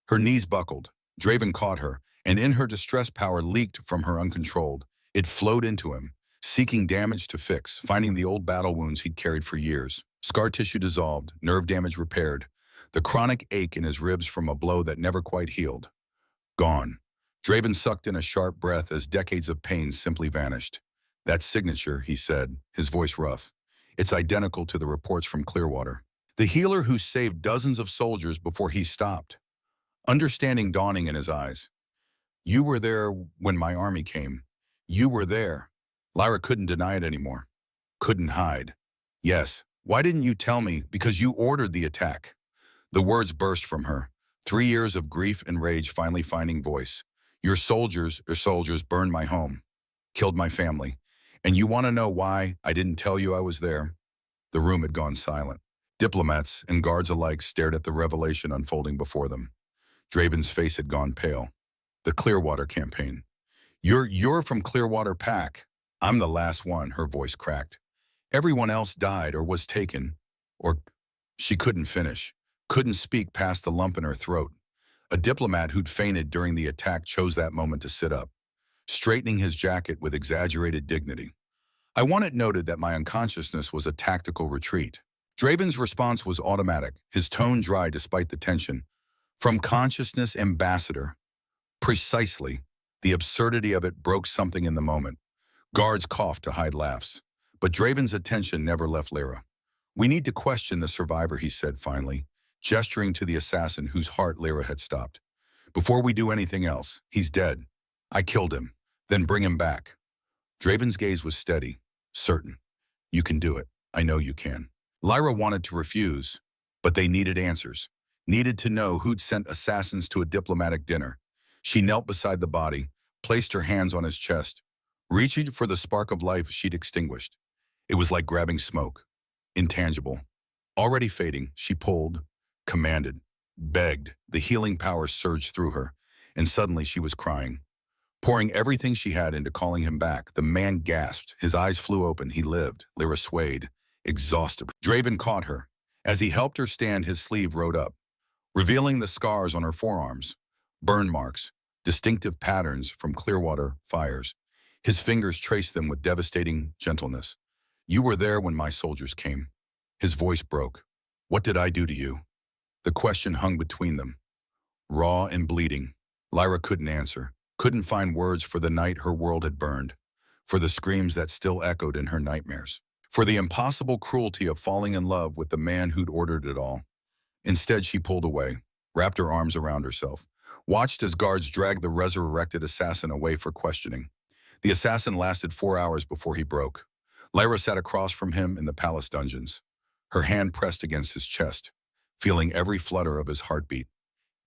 Her knees buckled. Draven caught her, and in her distress power leaked from her uncontrolled. It flowed into him, seeking damage to fix, finding the old battle wounds he'd carried for years. Scar tissue dissolved, nerve damage repaired, the chronic ache in his ribs from a blow that never quite healed. Gone. Draven sucked in a sharp breath as decades of pain simply vanished. "That signature," he said, his voice rough. "It's identical to the reports from Clearwater. The healer who saved dozens of soldiers before he stopped." Understanding dawning in his eyes. "You were there when my army came. You were there." Lyra couldn't deny it anymore. Couldn't hide. "Yes. Why didn't you tell me? Because you ordered the attack." The words burst from her. 3 years of grief and rage finally finding voice. Your soldiers burned my home, killed my family. And you want to know why I didn't tell you I was there?" The room had gone silent. Diplomats and guards alike stared at the revelation unfolding before them. Draven's face had gone pale. "The Clearwater campaign. You're from Clearwater Pack." "I'm the last one," her voice cracked. "Everyone else died or was taken. Or..." She couldn't finish, couldn't speak past the lump in her throat. A diplomat who'd fainted during the attack chose that moment to sit up, straightening his jacket with exaggerated dignity. "I want it noted that my unconsciousness was a tactical retreat." Draven's response was automatic, his tone dry despite the tension. "From consciousness ambassador." Precisely. The absurdity of it broke something in the moment. Guards coughed to hide laughs. But Draven's attention never left Lyra. "We need to question the survivor," he said finally, gesturing to the assassin whose heart Lyra had stopped. "Before we do anything else, he's dead. I killed him. Then bring him back." Draven's gaze was steady, certain. "You can do it. I know you can." Lyra wanted to refuse, but they needed answers. Needed to know who'd sent assassins to a diplomatic dinner. She knelt beside the body, placed her hands on his chest, reaching for the spark of life she'd extinguished. It was like grabbing smoke. Intangible. Already fading, she pulled, commanded, begged. The healing power surged through her, and suddenly she was crying, pouring everything she had into calling him back. The man gasped. His eyes flew open. He lived. Lyra swayed, exhausted. Draven caught her. As he helped her stand, his sleeve rode up, revealing the scars on her forearms, burn marks, distinctive patterns from Clearwater fires. His fingers traced them with devastating gentleness. "You were there when my soldiers came." His voice broke. "What did I do to you?" The question hung between them, raw and bleeding. Lyra couldn't answer, couldn't find words for the night her world had burned, for the screams that still echoed in her nightmares, for the impossible cruelty of falling in love with the man who'd ordered it all. Instead, she pulled away, wrapped her arms around herself, watched as guards dragged the resurrected assassin away for questioning. The assassin lasted 4 hours before he broke. Lyra sat across from him in the palace dungeons, her hand pressed against his chest, feeling every flutter of his heartbeat,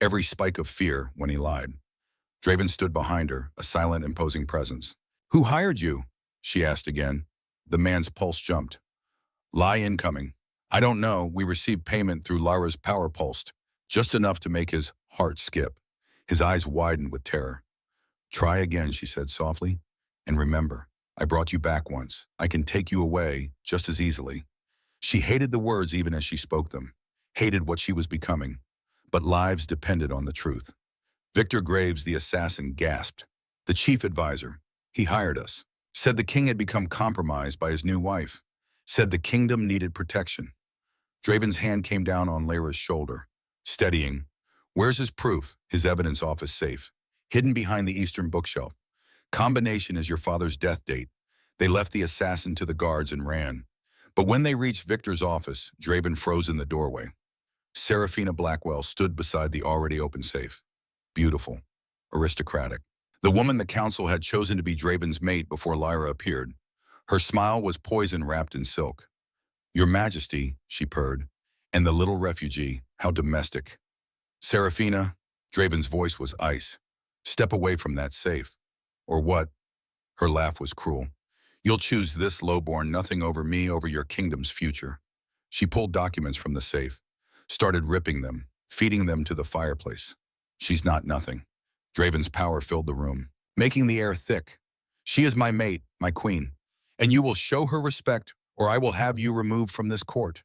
every spike of fear when he lied. Draven stood behind her, a silent, imposing presence. "Who hired you?" she asked again. The man's pulse jumped. "Lie incoming." "I don't know. We received payment through Lyra's power pulsed, just enough to make his heart skip." His eyes widened with terror. "Try again," she said softly. "And remember, I brought you back once. I can take you away just as easily." She hated the words even as she spoke them, hated what she was becoming. But lives depended on the truth. Victor Graves, the assassin, gasped. "The chief advisor. He hired us. Said the king had become compromised by his new wife. Said the kingdom needed protection." Draven's hand came down on Lyra's shoulder, steadying. "Where's his proof?" "His evidence office safe, hidden behind the eastern bookshelf. Combination is your father's death date." They left the assassin to the guards and ran. But when they reached Victor's office, Draven froze in the doorway. Serafina Blackwell stood beside the already open safe. Beautiful, aristocratic. The woman the council had chosen to be Draven's mate before Lyra appeared. Her smile was poison wrapped in silk. Your Majesty, she purred, and the little refugee, how domestic. Serafina, Draven's voice was ice. Step away from that safe. Or what? Her laugh was cruel. You'll choose this lowborn nothing over me over your kingdom's future. She pulled documents from the safe, started ripping them, feeding them to the fireplace. She's not nothing. Draven's power filled the room, making the air thick. She is my mate, my queen, and you will show her respect or I will have you removed from this court.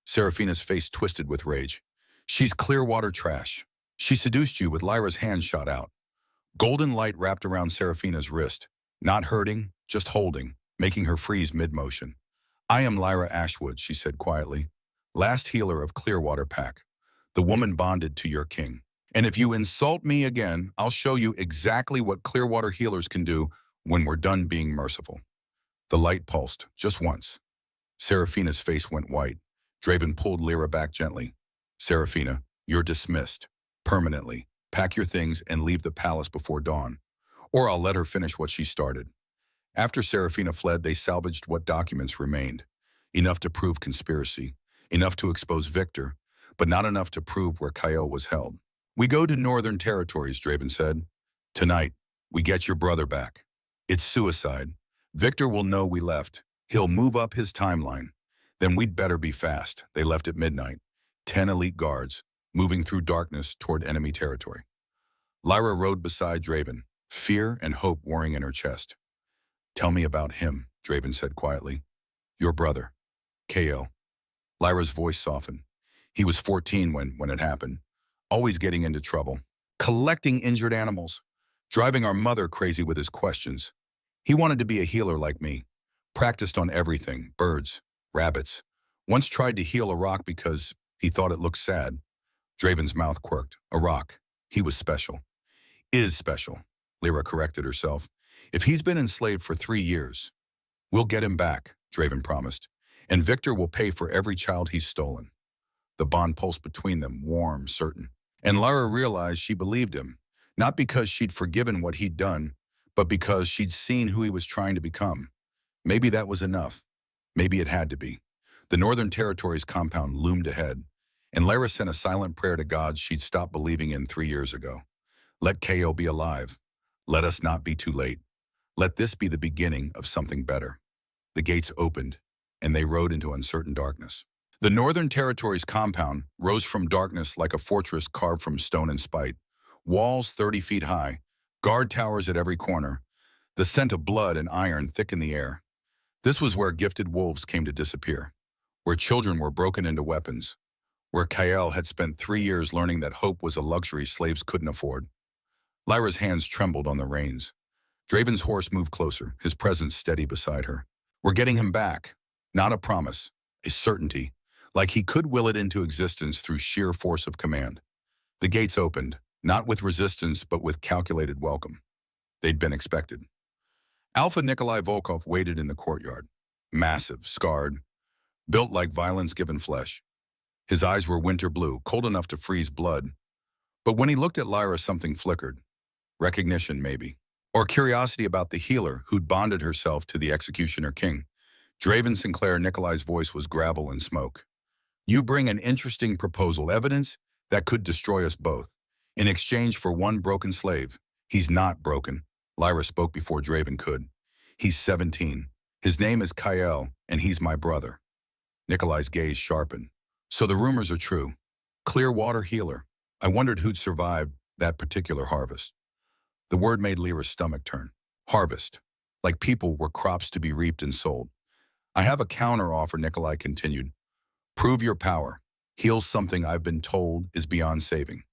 Serafina's face twisted with rage. She's Clearwater trash. She seduced you with Lyra's hand shot out. Golden light wrapped around Serafina's wrist, not hurting, just holding, making her freeze mid-motion. I am Lyra Ashwood, she said quietly, last healer of Clearwater Pack, the woman bonded to your king. And if you insult me again, I'll show you exactly what Clearwater healers can do when we're done being merciful. The light pulsed, just once. Serafina's face went white. Draven pulled Lyra back gently. Serafina, you're dismissed. Permanently. Pack your things and leave the palace before dawn. Or I'll let her finish what she started. After Serafina fled, they salvaged what documents remained. Enough to prove conspiracy. Enough to expose Victor, but not enough to prove where Kyle was held. We go to Northern Territories, Draven said. Tonight, we get your brother back. It's suicide. Victor will know we left. He'll move up his timeline. Then we'd better be fast. They left at midnight. 10 elite guards, moving through darkness toward enemy territory. Lyra rode beside Draven, fear and hope warring in her chest. Tell me about him, Draven said quietly. Your brother, K.O. Lyra's voice softened. He was 14 when it happened, always getting into trouble, collecting injured animals, driving our mother crazy with his questions. He wanted to be a healer like me, practiced on everything, birds, rabbits. Once tried to heal a rock because he thought it looked sad. Draven's mouth quirked. A rock. He was special. Is special, Lyra corrected herself. If he's been enslaved for 3 years, we'll get him back, Draven promised, and Victor will pay for every child he's stolen. The bond pulsed between them, warm, certain. And Lyra realized she believed him, not because she'd forgiven what he'd done, but because she'd seen who he was trying to become. Maybe that was enough. Maybe it had to be. The Northern Territories compound loomed ahead, and Lyra sent a silent prayer to gods she'd stopped believing in 3 years ago. Let K.O. be alive. Let us not be too late. Let this be the beginning of something better. The gates opened, and they rode into uncertain darkness. The Northern Territories compound rose from darkness like a fortress carved from stone and spite. Walls 30 feet high, guard towers at every corner. The scent of blood and iron thick in the air. This was where gifted wolves came to disappear, where children were broken into weapons, where Kyle had spent 3 years learning that hope was a luxury slaves couldn't afford. Lyra's hands trembled on the reins. Draven's horse moved closer, his presence steady beside her. We're getting him back. Not a promise, a certainty, like he could will it into existence through sheer force of command. The gates opened, not with resistance, but with calculated welcome. They'd been expected. Alpha Nikolai Volkov waited in the courtyard, massive, scarred, built like violence-given flesh. His eyes were winter blue, cold enough to freeze blood. But when he looked at Lyra, something flickered. Recognition, maybe. Or curiosity about the healer who'd bonded herself to the executioner king. Draven Sinclair Nikolai's voice was gravel and smoke. You bring an interesting proposal, evidence that could destroy us both. In exchange for one broken slave. He's not broken. Lyra spoke before Draven could. He's 17. His name is Kyle, and he's my brother. Nikolai's gaze sharpened. So the rumors are true. Clearwater healer. I wondered who'd survived that particular harvest. The word made Lyra's stomach turn. Harvest. Like people were crops to be reaped and sold. I have a counter offer, Nikolai continued. Prove your power. Heal something I've been told is beyond saving.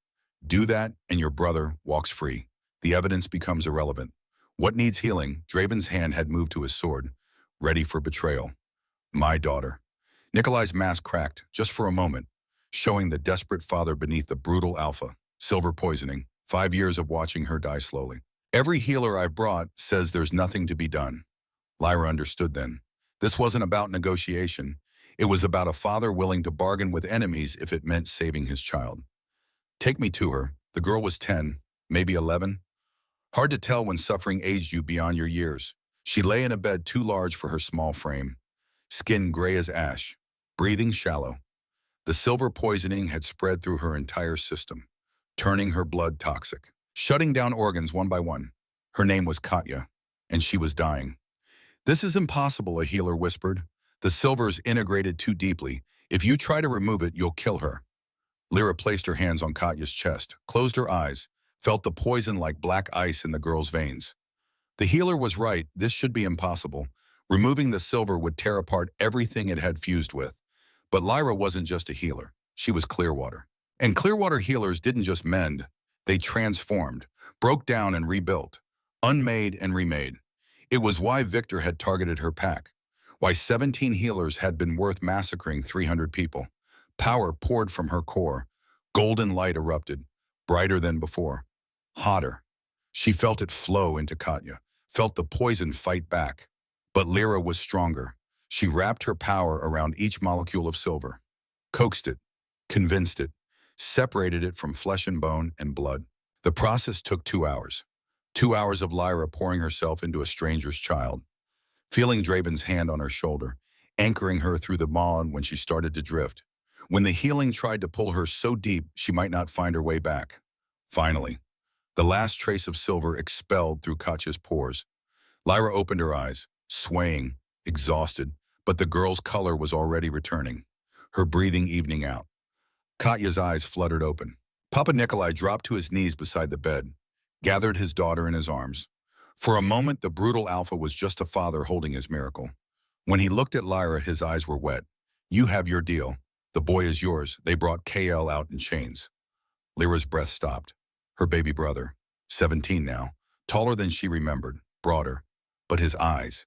Do that, and your brother walks free. The evidence becomes irrelevant. What needs healing? Draven's hand had moved to his sword, ready for betrayal. My daughter. Nikolai's mask cracked, just for a moment, showing the desperate father beneath the brutal alpha. Silver poisoning. 5 years of watching her die slowly. Every healer I've brought says there's nothing to be done. Lyra understood then. This wasn't about negotiation. It was about a father willing to bargain with enemies if it meant saving his child. Take me to her. The girl was 10, maybe 11. Hard to tell when suffering aged you beyond your years. She lay in a bed too large for her small frame, skin gray as ash, breathing shallow. The silver poisoning had spread through her entire system, turning her blood toxic, shutting down organs one by one. Her name was Katya, and she was dying. This is impossible, a healer whispered. The silver's integrated too deeply. If you try to remove it, you'll kill her. Lyra placed her hands on Katya's chest, closed her eyes, felt the poison like black ice in the girl's veins. The healer was right, this should be impossible. Removing the silver would tear apart everything it had fused with. But Lyra wasn't just a healer, she was Clearwater. And Clearwater healers didn't just mend, they transformed, broke down and rebuilt, unmade and remade. It was why Victor had targeted her pack, why 17 healers had been worth massacring 300 people. Power poured from her core, golden light erupted, brighter than before, hotter. She felt it flow into Katya, felt the poison fight back. But Lyra was stronger. She wrapped her power around each molecule of silver, coaxed it, convinced it, separated it from flesh and bone and blood. The process took 2 hours. 2 hours of Lyra pouring herself into a stranger's child, feeling Draven's hand on her shoulder, anchoring her through the bond when she started to drift. When the healing tried to pull her so deep she might not find her way back. Finally, the last trace of silver expelled through Katya's pores. Lyra opened her eyes, swaying, exhausted, but the girl's color was already returning, her breathing evening out. Katya's eyes fluttered open. Papa Nikolai dropped to his knees beside the bed, gathered his daughter in his arms. For a moment, the brutal Alpha was just a father holding his miracle. When he looked at Lyra, his eyes were wet. You have your deal. The boy is yours. They brought KL out in chains. Lyra's breath stopped. Her baby brother, 17 now, taller than she remembered, broader. But his eyes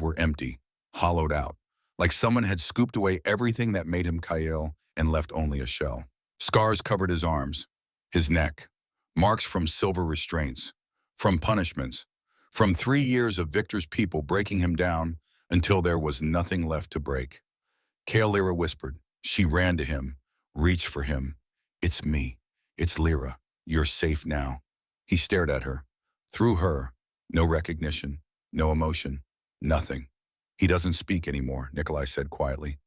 were empty, hollowed out, like someone had scooped away everything that made him Kael and left only a shell. Scars covered his arms, his neck, marks from silver restraints, from punishments, from 3 years of Victor's people breaking him down until there was nothing left to break. Kael, Lyra whispered. She ran to him, reached for him. It's me. It's Lyra. You're safe now. He stared at her. Through her, no recognition, no emotion, nothing. He doesn't speak anymore, Nikolai said quietly.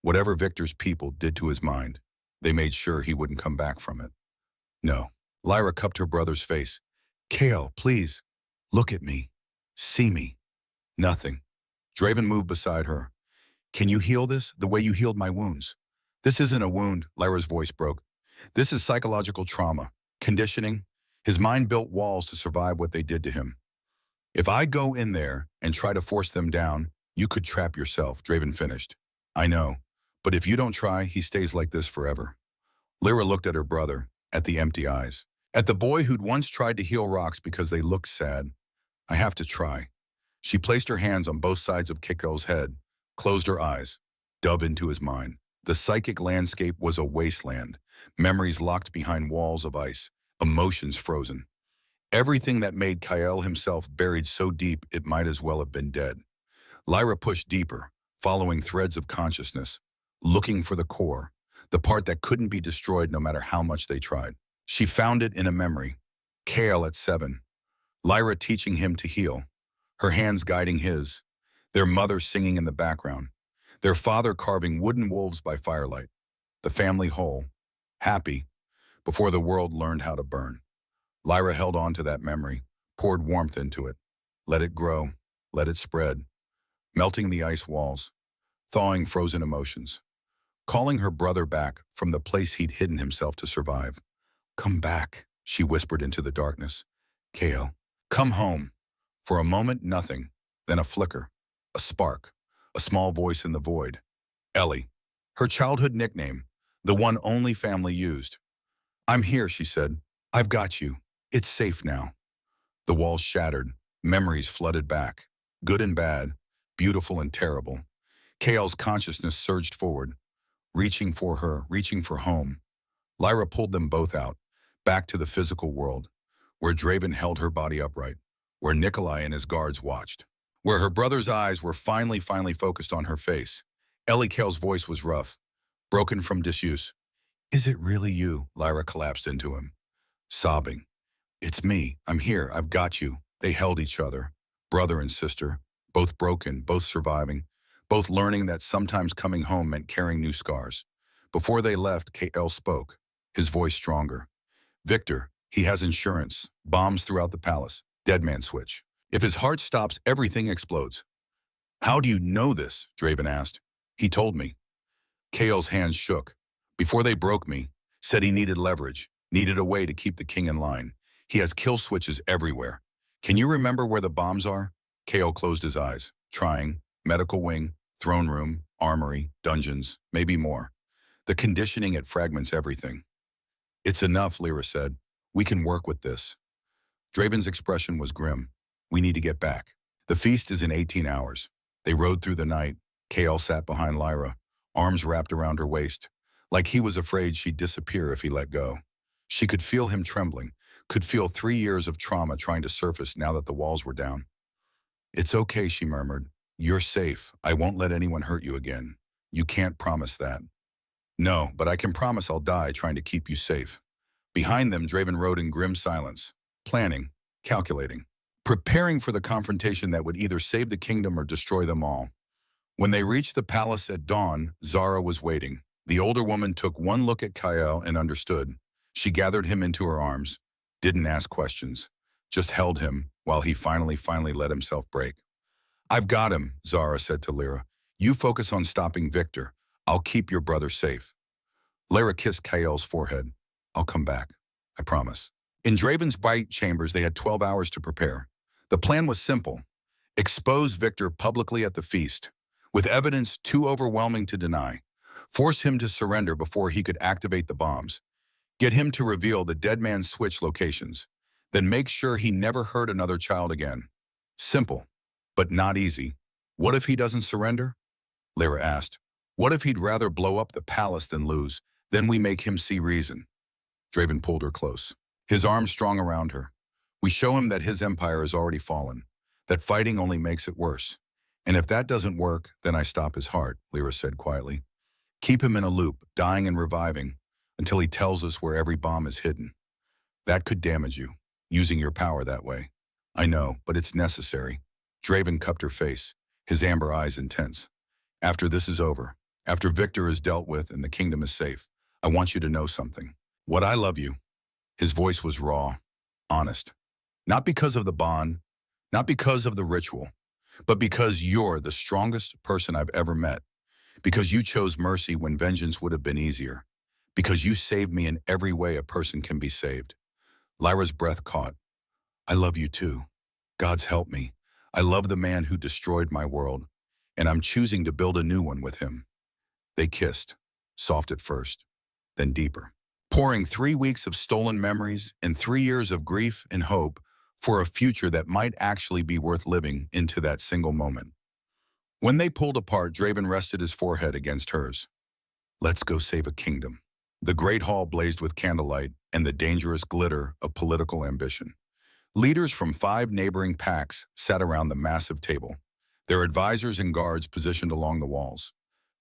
Whatever Victor's people did to his mind, they made sure he wouldn't come back from it. No. Lyra cupped her brother's face. Kael, please, look at me. See me. Nothing. Draven moved beside her. Can you heal this the way you healed my wounds? This isn't a wound, Lyra's voice broke. This is psychological trauma, conditioning. His mind built walls to survive what they did to him. If I go in there and try to force them down, you could trap yourself, Draven finished. I know, but if you don't try, he stays like this forever. Lyra looked at her brother, at the empty eyes, at the boy who'd once tried to heal rocks because they looked sad. I have to try. She placed her hands on both sides of Kiko's head, closed her eyes, dove into his mind. The psychic landscape was a wasteland, memories locked behind walls of ice, emotions frozen. Everything that made Kael himself buried so deep it might as well have been dead. Lyra pushed deeper, following threads of consciousness, looking for the core, the part that couldn't be destroyed no matter how much they tried. She found it in a memory. Kael at 7. Lyra teaching him to heal, her hands guiding his, their mother singing in the background, their father carving wooden wolves by firelight, the family whole, happy, before the world learned how to burn. Lyra held on to that memory, poured warmth into it, let it grow, let it spread, melting the ice walls, thawing frozen emotions, calling her brother back from the place he'd hidden himself to survive. Come back, she whispered into the darkness. Kael, come home. For a moment, nothing, then a flicker, a spark, a small voice in the void. Ellie, her childhood nickname, the one only family used. I'm here, she said. I've got you. It's safe now. The walls shattered, memories flooded back, good and bad, beautiful and terrible. Kael's consciousness surged forward, reaching for her, reaching for home. Lyra pulled them both out, back to the physical world, where Draven held her body upright, where Nikolai and his guards watched, where her brother's eyes were finally focused on her face. Ellie Kale's voice was rough, broken from disuse. Is it really you? Lyra collapsed into him, sobbing. It's me. I'm here. I've got you. They held each other, brother and sister, both broken, both surviving, both learning that sometimes coming home meant carrying new scars. Before they left, KL spoke, his voice stronger. Victor, he has insurance, bombs throughout the palace, dead man switch. If his heart stops, everything explodes. How do you know this? Draven asked. He told me. Kale's hands shook. Before they broke me, said he needed leverage, needed a way to keep the king in line. He has kill switches everywhere. Can you remember where the bombs are? Kale closed his eyes, trying. Medical wing, throne room, armory, dungeons, maybe more. The conditioning, it fragments everything. It's enough, Lyra said. We can work with this. Draven's expression was grim. We need to get back. The feast is in 18 hours. They rode through the night. Kale sat behind Lyra, arms wrapped around her waist, like he was afraid she'd disappear if he let go. She could feel him trembling, could feel 3 years of trauma trying to surface now that the walls were down. It's okay, she murmured. You're safe. I won't let anyone hurt you again. You can't promise that. No, but I can promise I'll die trying to keep you safe. Behind them, Draven rode in grim silence, planning, calculating, preparing for the confrontation that would either save the kingdom or destroy them all. When they reached the palace at dawn, Zara was waiting. The older woman took one look at Kyle and understood. She gathered him into her arms, didn't ask questions, just held him while he finally let himself break. I've got him, Zara said to Lyra. You focus on stopping Victor. I'll keep your brother safe. Lyra kissed Kyle's forehead. I'll come back. I promise. In Draven's bright chambers, they had 12 hours to prepare. The plan was simple. Expose Victor publicly at the feast, with evidence too overwhelming to deny. Force him to surrender before he could activate the bombs. Get him to reveal the dead man's switch locations. Then make sure he never hurt another child again. Simple, but not easy. What if he doesn't surrender? Lyra asked. What if he'd rather blow up the palace than lose? Then we make him see reason. Draven pulled her close, his arms strong around her. We show him that his empire has already fallen, that fighting only makes it worse. And if that doesn't work, then I stop his heart, Lyra said quietly. Keep him in a loop, dying and reviving, until he tells us where every bomb is hidden. That could damage you, using your power that way. I know, but it's necessary. Draven cupped her face, his amber eyes intense. After this is over, after Victor is dealt with and the kingdom is safe, I want you to know something. What I love you. His voice was raw, honest. Not because of the bond, not because of the ritual, but because you're the strongest person I've ever met. Because you chose mercy when vengeance would have been easier. Because you saved me in every way a person can be saved. Lyra's breath caught. I love you too. God's help me. I love the man who destroyed my world, and I'm choosing to build a new one with him. They kissed, soft at first, then deeper, pouring 3 weeks of stolen memories and 3 years of grief and hope for a future that might actually be worth living into that single moment. When they pulled apart, Draven rested his forehead against hers. Let's go save a kingdom. The great hall blazed with candlelight and the dangerous glitter of political ambition. Leaders from 5 neighboring pacts sat around the massive table, their advisors and guards positioned along the walls.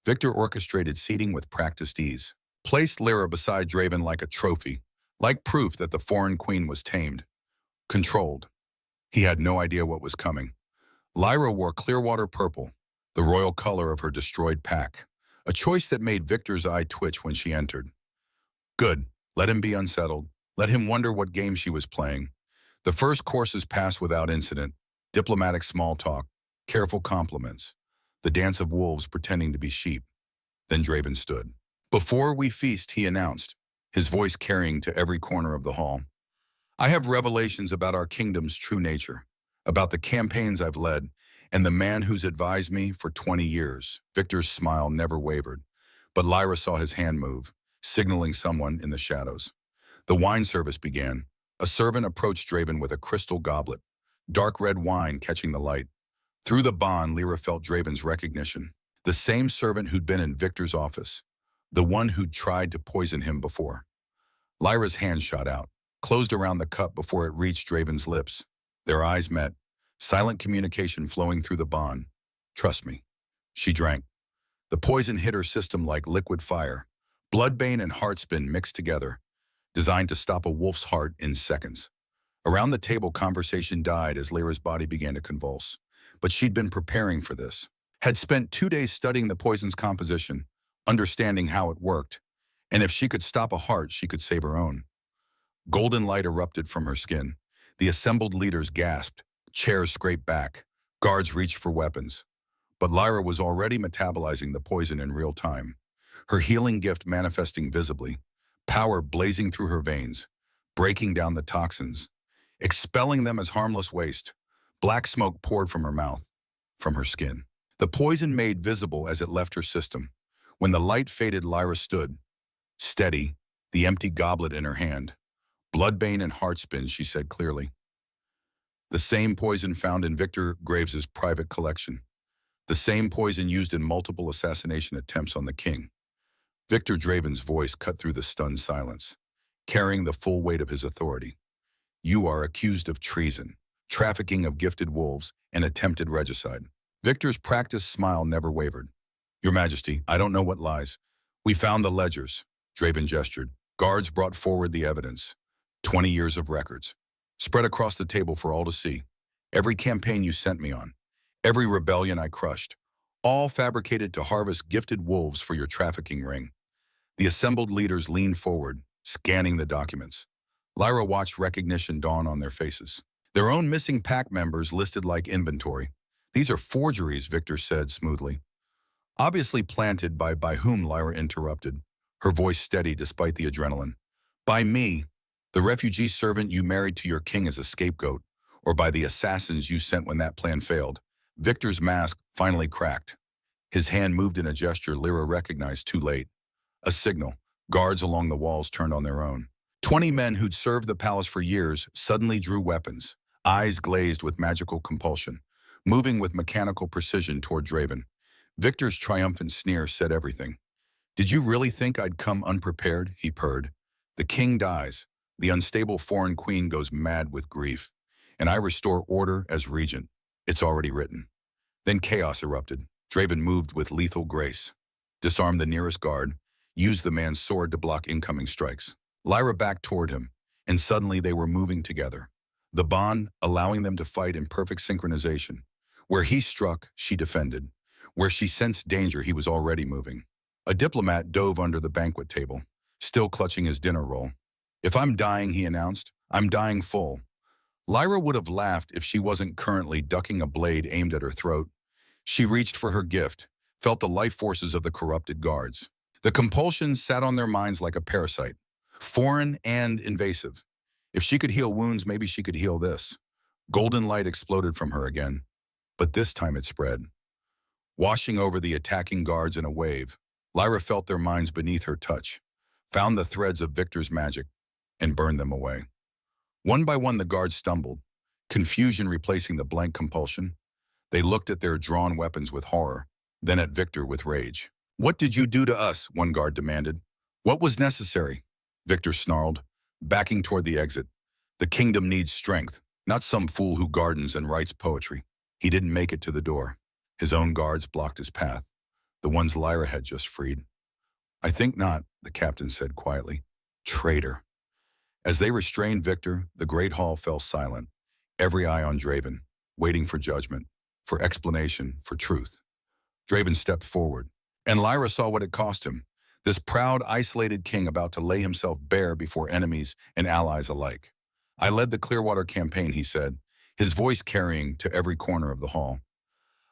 Victor orchestrated seating with practiced ease, placed Lyra beside Draven like a trophy, like proof that the foreign queen was tamed, controlled. He had no idea what was coming. Lyra wore Clearwater purple, the royal color of her destroyed pack, a choice that made Victor's eye twitch when she entered. Good. Let him be unsettled. Let him wonder what game she was playing. The first courses passed without incident. Diplomatic small talk, careful compliments, the dance of wolves pretending to be sheep. Then Draven stood. Before we feast, he announced, his voice carrying to every corner of the hall. I have revelations about our kingdom's true nature, about the campaigns I've led, and the man who's advised me for 20 years. Victor's smile never wavered, but Lyra saw his hand move, signaling someone in the shadows. The wine service began. A servant approached Draven with a crystal goblet, dark red wine catching the light. Through the bond, Lyra felt Draven's recognition. The same servant who'd been in Victor's office, the one who'd tried to poison him before. Lyra's hand shot out, closed around the cup before it reached Draven's lips. Their eyes met, silent communication flowing through the bond. Trust me. She drank. The poison hit her system like liquid fire. Bloodbane and heartspin mixed together, designed to stop a wolf's heart in seconds. Around the table, conversation died as Lyra's body began to convulse. But she'd been preparing for this. Had spent 2 days studying the poison's composition, understanding how it worked, and if she could stop a heart, she could save her own. Golden light erupted from her skin. The assembled leaders gasped. Chairs scraped back. Guards reached for weapons. But Lyra was already metabolizing the poison in real time. Her healing gift manifesting visibly. Power blazing through her veins. Breaking down the toxins. Expelling them as harmless waste. Black smoke poured from her mouth. From her skin. The poison made visible as it left her system. When the light faded, Lyra stood. Steady. The empty goblet in her hand. Bloodbane and heartspin, she said clearly. The same poison found in Victor Graves's private collection. The same poison used in multiple assassination attempts on the king. Victor Draven's voice cut through the stunned silence, carrying the full weight of his authority. You are accused of treason, trafficking of gifted wolves, and attempted regicide. Victor's practiced smile never wavered. Your Majesty, I don't know what lies. We found the ledgers, Draven gestured. Guards brought forward the evidence. 20 years of records, spread across the table for all to see. Every campaign you sent me on, every rebellion I crushed, all fabricated to harvest gifted wolves for your trafficking ring. The assembled leaders leaned forward, scanning the documents. Lyra watched recognition dawn on their faces. Their own missing pack members listed like inventory. These are forgeries, Victor said smoothly. Obviously planted by whom, Lyra interrupted, her voice steady despite the adrenaline. By me, the refugee servant you married to your king as a scapegoat, or by the assassins you sent when that plan failed. Victor's mask finally cracked. His hand moved in a gesture Lyra recognized too late. A signal. Guards along the walls turned on their own. 20 men who'd served the palace for years suddenly drew weapons, eyes glazed with magical compulsion, moving with mechanical precision toward Draven. Victor's triumphant sneer said everything. Did you really think I'd come unprepared? He purred. The king dies. The unstable foreign queen goes mad with grief, and I restore order as regent. It's already written. Then chaos erupted. Draven moved with lethal grace, disarmed the nearest guard, used the man's sword to block incoming strikes. Lyra backed toward him, and suddenly they were moving together. The bond allowing them to fight in perfect synchronization. Where he struck, she defended. Where she sensed danger, he was already moving. A diplomat dove under the banquet table, still clutching his dinner roll. If I'm dying, he announced, I'm dying full. Lyra would have laughed if she wasn't currently ducking a blade aimed at her throat. She reached for her gift, felt the life forces of the corrupted guards. The compulsion sat on their minds like a parasite, foreign and invasive. If she could heal wounds, maybe she could heal this. Golden light exploded from her again, but this time it spread. Washing over the attacking guards in a wave, Lyra felt their minds beneath her touch, found the threads of Victor's magic, and burned them away. One by one, the guards stumbled, confusion replacing the blank compulsion. They looked at their drawn weapons with horror, then at Victor with rage. What did you do to us? One guard demanded. What was necessary? Victor snarled, backing toward the exit. The kingdom needs strength, not some fool who gardens and writes poetry. He didn't make it to the door. His own guards blocked his path, the ones Lyra had just freed. I think not, the captain said quietly. Traitor. As they restrained Victor, the great hall fell silent, every eye on Draven, waiting for judgment, for explanation, for truth. Draven stepped forward, and Lyra saw what it cost him, this proud, isolated king about to lay himself bare before enemies and allies alike. I led the Clearwater campaign, he said, his voice carrying to every corner of the hall.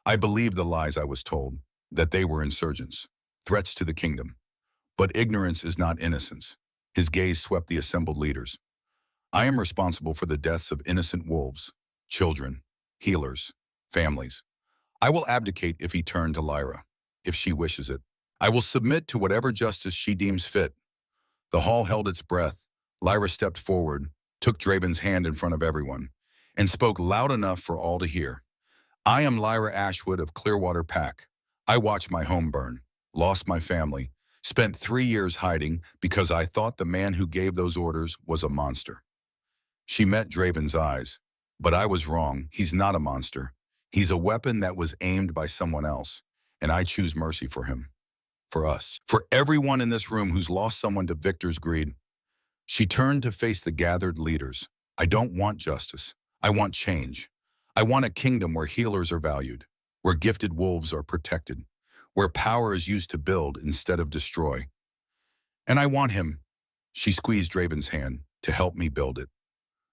I believed the lies I was told, that they were insurgents, threats to the kingdom. But ignorance is not innocence. His gaze swept the assembled leaders. I am responsible for the deaths of innocent wolves, children, healers, families. I will abdicate if he turned to Lyra, if she wishes it. I will submit to whatever justice she deems fit. The hall held its breath. Lyra stepped forward, took Draven's hand in front of everyone, and spoke loud enough for all to hear. I am Lyra Ashwood of Clearwater Pack. I watched my home burn, lost my family, spent 3 years hiding because I thought the man who gave those orders was a monster. She met Draven's eyes, But I was wrong. He's not a monster. He's a weapon that was aimed by someone else, and I choose mercy for him, for us, for everyone in this room who's lost someone to Victor's greed. She turned to face the gathered leaders. I don't want justice. I want change. I want a kingdom where healers are valued, where gifted wolves are protected, where power is used to build instead of destroy. And I want him, she squeezed Draven's hand, to help me build it.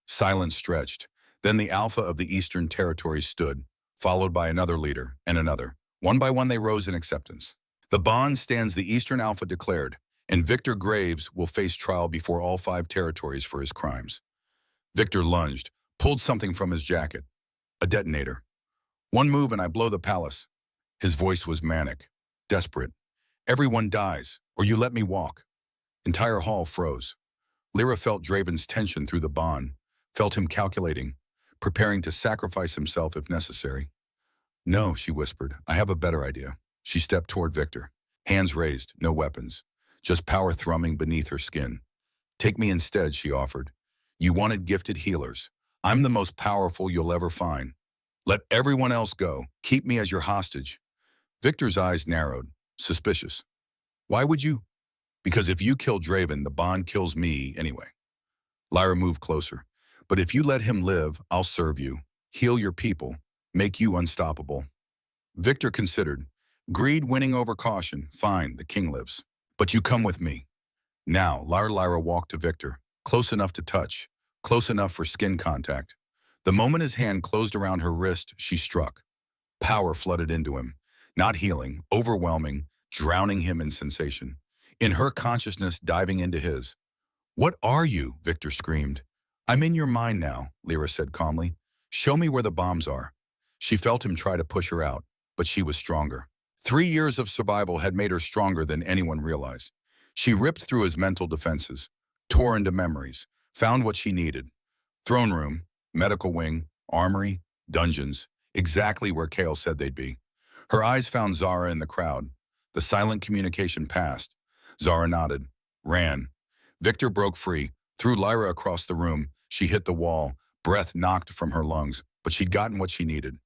Silence stretched. Then the Alpha of the Eastern Territories stood, followed by another leader and another. One by one they rose in acceptance. The bond stands, the Eastern Alpha declared, and Victor Graves will face trial before all 5 territories for his crimes. Victor lunged, pulled something from his jacket. A detonator. One move and I blow the palace. His voice was manic, desperate. Everyone dies, or you let me walk. Entire hall froze. Lyra felt Draven's tension through the bond, felt him calculating, preparing to sacrifice himself if necessary. No, she whispered, I have a better idea. She stepped toward Victor, hands raised, no weapons, just power thrumming beneath her skin. Take me instead, she offered. You wanted gifted healers. I'm the most powerful you'll ever find. Let everyone else go. Keep me as your hostage. Victor's eyes narrowed, suspicious. Why would you? Because if you kill Draven, the bond kills me anyway. Lyra moved closer. But if you let him live, I'll serve you, heal your people, make you unstoppable. Victor considered. Greed winning over caution. Fine, the king lives. But you come with me. Now, Lyra walked to Victor, close enough to touch, close enough for skin contact. The moment his hand closed around her wrist, she struck. Power flooded into him, not healing, overwhelming, drowning him in sensation. In her consciousness diving into his. What are you? Victor screamed. I'm in your mind now, Lyra said calmly. Show me where the bombs are. She felt him try to push her out, but she was stronger. 3 years of survival had made her stronger than anyone realized. She ripped through his mental defenses, tore into memories, found what she needed. Throne room, medical wing, armory, dungeons, exactly where Kale said they'd be. Her eyes found Zara in the crowd. The silent communication passed. Zara nodded, ran. Victor broke free, threw Lyra across the room. She hit the wall, breath knocked from her lungs, but she'd gotten what she needed.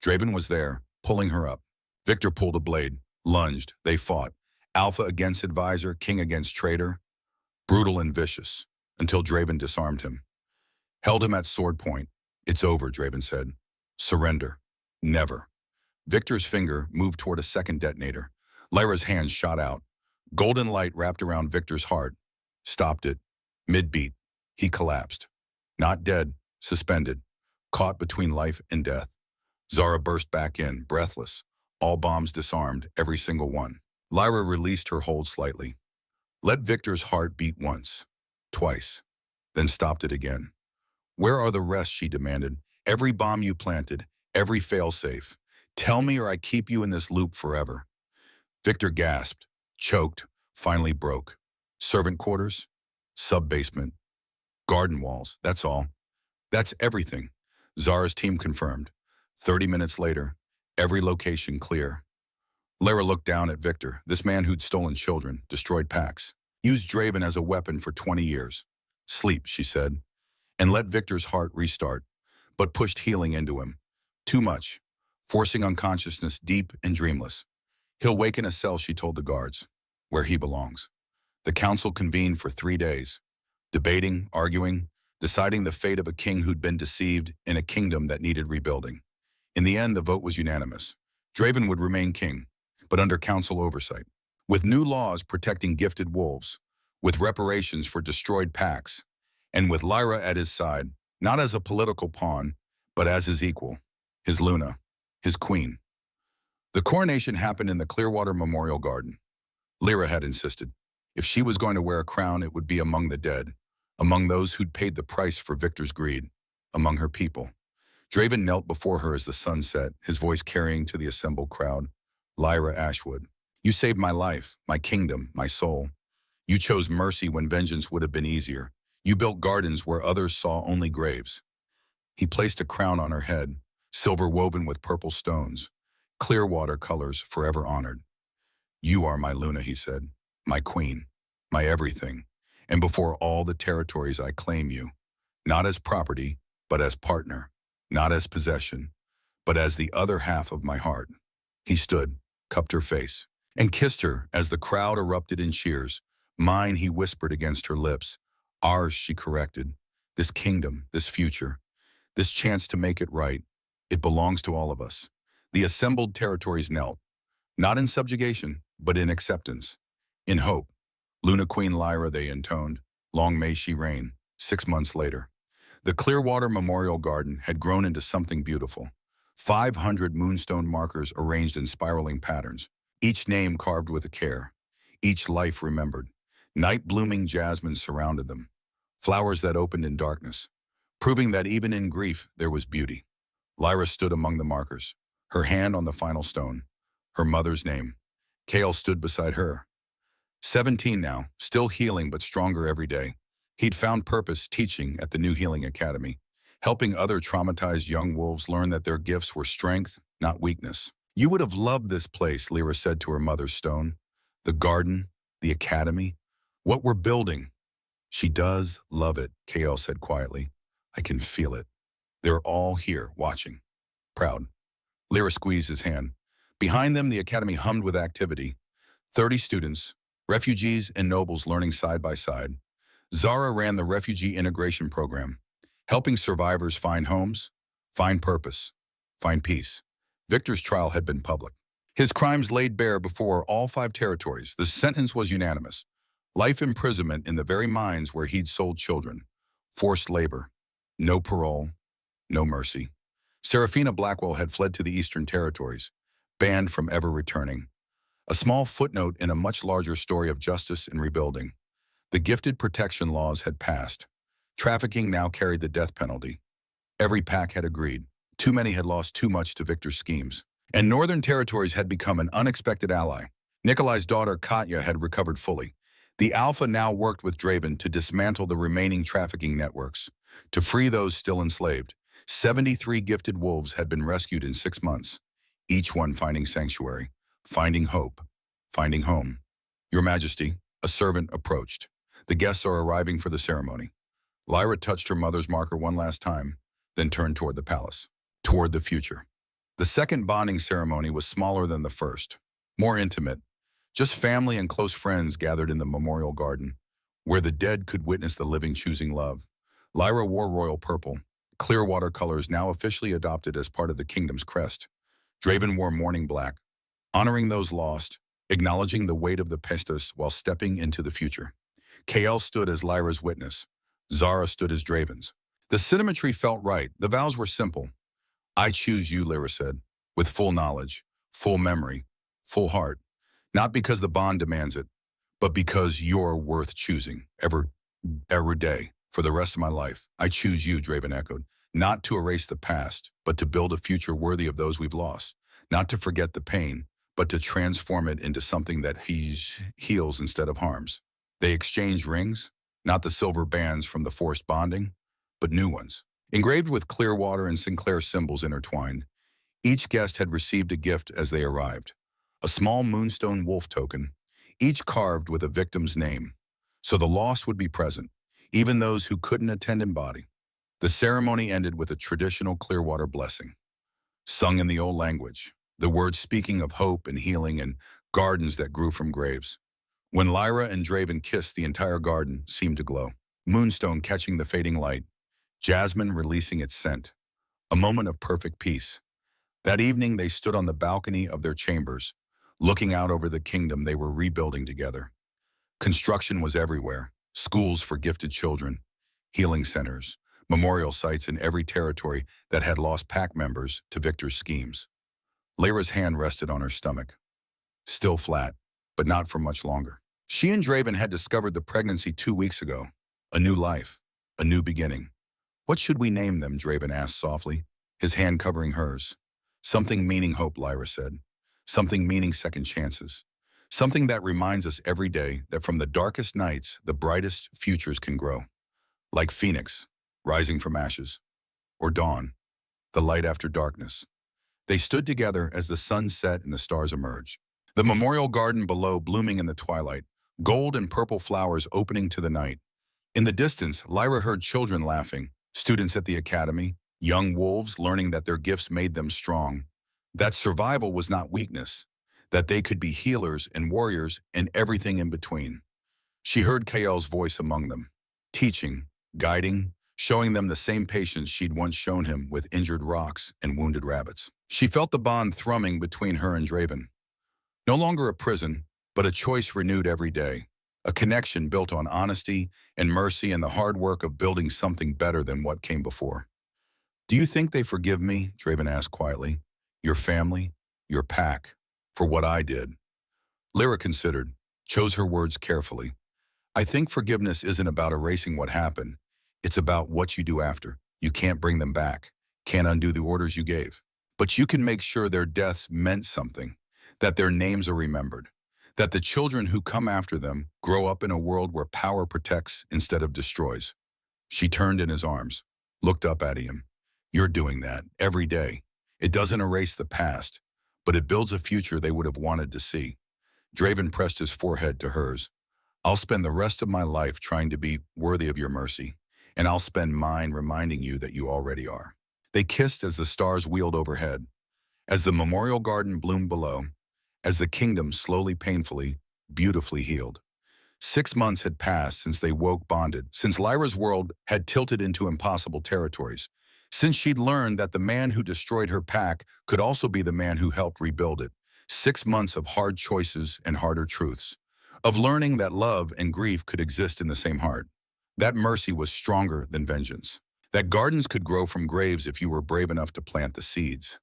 Draven was there, pulling her up. Victor pulled a blade, lunged. They fought. Alpha against advisor, king against traitor. Brutal and vicious, until Draven disarmed him. Held him at sword point. It's over, Draven said. Surrender. Never. Victor's finger moved toward a second detonator. Lyra's hand shot out. Golden light wrapped around Victor's heart. Stopped it. Mid-beat. He collapsed. Not dead, suspended. Caught between life and death. Zara burst back in, breathless. All bombs disarmed, every single one. Lyra released her hold slightly. Let Victor's heart beat once. Twice. Then stopped it again. Where are the rest, she demanded. Every bomb you planted, every failsafe. Tell me or I keep you in this loop forever. Victor gasped, choked, finally broke. Servant quarters, sub-basement, garden walls, that's all. That's everything. Zara's team confirmed. 30 minutes later, every location clear. Lyra looked down at Victor, this man who'd stolen children, destroyed packs, used Draven as a weapon for 20 years. Sleep, she said, and let Victor's heart restart, but pushed healing into him. Too much, forcing unconsciousness deep and dreamless. He'll wake in a cell, she told the guards, where he belongs. The council convened for 3 days, debating, arguing, deciding the fate of a king who'd been deceived in a kingdom that needed rebuilding. In the end, the vote was unanimous. Draven would remain king, but under council oversight, with new laws protecting gifted wolves, with reparations for destroyed packs, and with Lyra at his side, not as a political pawn, but as his equal, his Luna, his queen. The coronation happened in the Clearwater Memorial Garden. Lyra had insisted. If she was going to wear a crown, it would be among the dead, among those who'd paid the price for Victor's greed, among her people. Draven knelt before her as the sun set, his voice carrying to the assembled crowd. Lyra Ashwood, you saved my life, my kingdom, my soul. You chose mercy when vengeance would have been easier. You built gardens where others saw only graves. He placed a crown on her head, silver woven with purple stones, clear water colors forever honored. You are my Luna, he said, my queen, my everything, and before all the territories I claim you, not as property, but as partner. not as possession, but as the other half of my heart. He stood, cupped her face, and kissed her as the crowd erupted in cheers. Mine, he whispered against her lips. Ours, she corrected. This kingdom, this future, this chance to make it right. It belongs to all of us. The assembled territories knelt, not in subjugation, but in acceptance. In hope. Luna Queen Lyra, they intoned. Long may she reign. 6 months later. The Clearwater Memorial Garden had grown into something beautiful. 500 moonstone markers arranged in spiraling patterns, each name carved with a care, each life remembered. Night-blooming jasmine surrounded them, flowers that opened in darkness, proving that even in grief there was beauty. Lyra stood among the markers, her hand on the final stone, her mother's name. Kale stood beside her. 17 now, still healing but stronger every day. He'd found purpose teaching at the New Healing Academy, helping other traumatized young wolves learn that their gifts were strength, not weakness. You would have loved this place, Lyra said to her mother's stone. The garden, the academy, what we're building. She does love it, Kael said quietly. I can feel it. They're all here, watching. Proud. Lyra squeezed his hand. Behind them, the academy hummed with activity. 30 students, refugees and nobles learning side by side. Zara ran the refugee integration program, helping survivors find homes, find purpose, find peace. Victor's trial had been public. His crimes laid bare before all 5 territories. The sentence was unanimous. Life imprisonment in the very mines where he'd sold children. Forced labor. No parole. No mercy. Serafina Blackwell had fled to the Eastern Territories, banned from ever returning. A small footnote in a much larger story of justice and rebuilding. The gifted protection laws had passed. Trafficking now carried the death penalty. Every pack had agreed. Too many had lost too much to Victor's schemes. And Northern Territories had become an unexpected ally. Nikolai's daughter Katya had recovered fully. The Alpha now worked with Draven to dismantle the remaining trafficking networks, to free those still enslaved. 73 gifted wolves had been rescued in 6 months, each one finding sanctuary, finding hope, finding home. Your Majesty, a servant approached. The guests are arriving for the ceremony. Lyra touched her mother's marker one last time, then turned toward the palace, toward the future. The second bonding ceremony was smaller than the first, more intimate. Just family and close friends gathered in the memorial garden, where the dead could witness the living choosing love. Lyra wore royal purple, Clearwater colors now officially adopted as part of the kingdom's crest. Draven wore mourning black, honoring those lost, acknowledging the weight of the pestis while stepping into the future. Kael stood as Lyra's witness. Zara stood as Draven's. The symmetry felt right. The vows were simple. I choose you, Lyra said, with full knowledge, full memory, full heart. Not because the bond demands it, but because you're worth choosing, every day, for the rest of my life. I choose you, Draven echoed, not to erase the past, but to build a future worthy of those we've lost. Not to forget the pain, but to transform it into something that heals instead of harms. They exchanged rings, not the silver bands from the forced bonding, but new ones, engraved with Clearwater and Sinclair symbols intertwined. Each guest had received a gift as they arrived, a small moonstone wolf token, each carved with a victim's name, so the lost would be present, even those who couldn't attend in body. The ceremony ended with a traditional Clearwater blessing, sung in the old language, the words speaking of hope and healing and gardens that grew from graves. When Lyra and Draven kissed, the entire garden seemed to glow. Moonstone catching the fading light, jasmine releasing its scent. A moment of perfect peace. That evening they stood on the balcony of their chambers, looking out over the kingdom they were rebuilding together. Construction was everywhere. Schools for gifted children, healing centers, memorial sites in every territory that had lost pack members to Victor's schemes. Lyra's hand rested on her stomach. Still flat, but not for much longer. She and Draven had discovered the pregnancy 2 weeks ago. A new life, a new beginning. What should we name them, Draven asked softly, his hand covering hers. Something meaning hope, Lyra said. Something meaning second chances. Something that reminds us every day that from the darkest nights, the brightest futures can grow. Like Phoenix, rising from ashes. Or dawn, the light after darkness. They stood together as the sun set and the stars emerged. The memorial garden below blooming in the twilight, gold and purple flowers opening to the night. In the distance, Lyra heard children laughing, students at the academy, Young wolves learning that their gifts made them strong, that survival was not weakness, that they could be healers and warriors and everything in between. She heard Kael's voice among them, teaching, guiding, showing them the same patience she'd once shown him with injured rocks and wounded rabbits. She felt the bond thrumming between her and Draven. No longer a prison, but a choice renewed every day. A connection built on honesty and mercy and the hard work of building something better than what came before. "Do you think they forgive me?" Draven asked quietly. "Your family, your pack, for what I did?" Lyra considered, chose her words carefully. "I think forgiveness isn't about erasing what happened. It's about what you do after. You can't bring them back, can't undo the orders you gave. But you can make sure their deaths meant something, that their names are remembered, that the children who come after them grow up in a world where power protects instead of destroys." She turned in his arms, looked up at him. "You're doing that every day. It doesn't erase the past, but it builds a future they would have wanted to see." Draven pressed his forehead to hers. "I'll spend the rest of my life trying to be worthy of your mercy, and I'll spend mine reminding you that you already are." They kissed as the stars wheeled overhead, as the memorial garden bloomed below, as the kingdom slowly, painfully, beautifully healed. 6 months had passed since they woke bonded, since Lyra's world had tilted into impossible territories, since she'd learned that the man who destroyed her pack could also be the man who helped rebuild it. 6 months of hard choices and harder truths, of learning that love and grief could exist in the same heart, that mercy was stronger than vengeance, that gardens could grow from graves if you were brave enough to plant the seeds.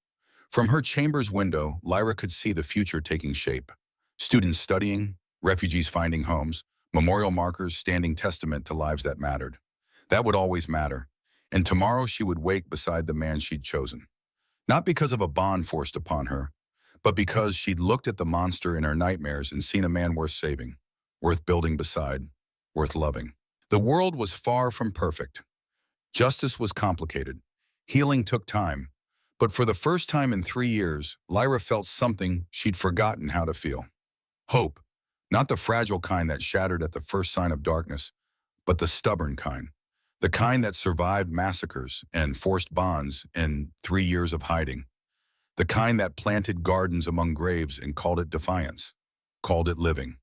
From her chamber's window, Lyra could see the future taking shape. Students studying, refugees finding homes, memorial markers standing testament to lives that mattered. That would always matter. And tomorrow she would wake beside the man she'd chosen. Not because of a bond forced upon her, but because she'd looked at the monster in her nightmares and seen a man worth saving, worth building beside, worth loving. The world was far from perfect. Justice was complicated. Healing took time. But for the first time in 3 years, Lyra felt something she'd forgotten how to feel. Hope. Not the fragile kind that shattered at the first sign of darkness, but the stubborn kind. The kind that survived massacres and forced bonds and 3 years of hiding. The kind that planted gardens among graves and called it defiance, called it living.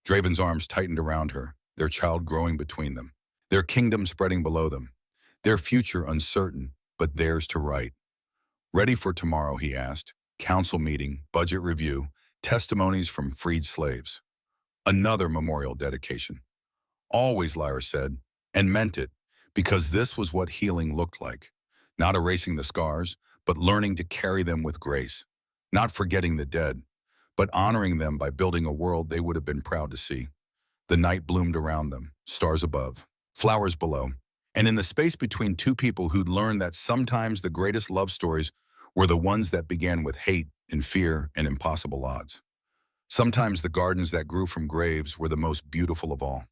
Draven's arms tightened around her, their child growing between them, their kingdom spreading below them, their future uncertain, but theirs to write. "Ready for tomorrow?" he asked. "Council meeting, budget review, testimonies from freed slaves." Another memorial dedication. "Always," Lyra said, and meant it, because this was what healing looked like. Not erasing the scars, but learning to carry them with grace. Not forgetting the dead, but honoring them by building a world they would have been proud to see. The night bloomed around them, stars above, flowers below, and in the space between two people who'd learned that sometimes the greatest love stories were the ones that began with hate and fear and impossible odds. Sometimes the gardens that grew from graves were the most beautiful of all.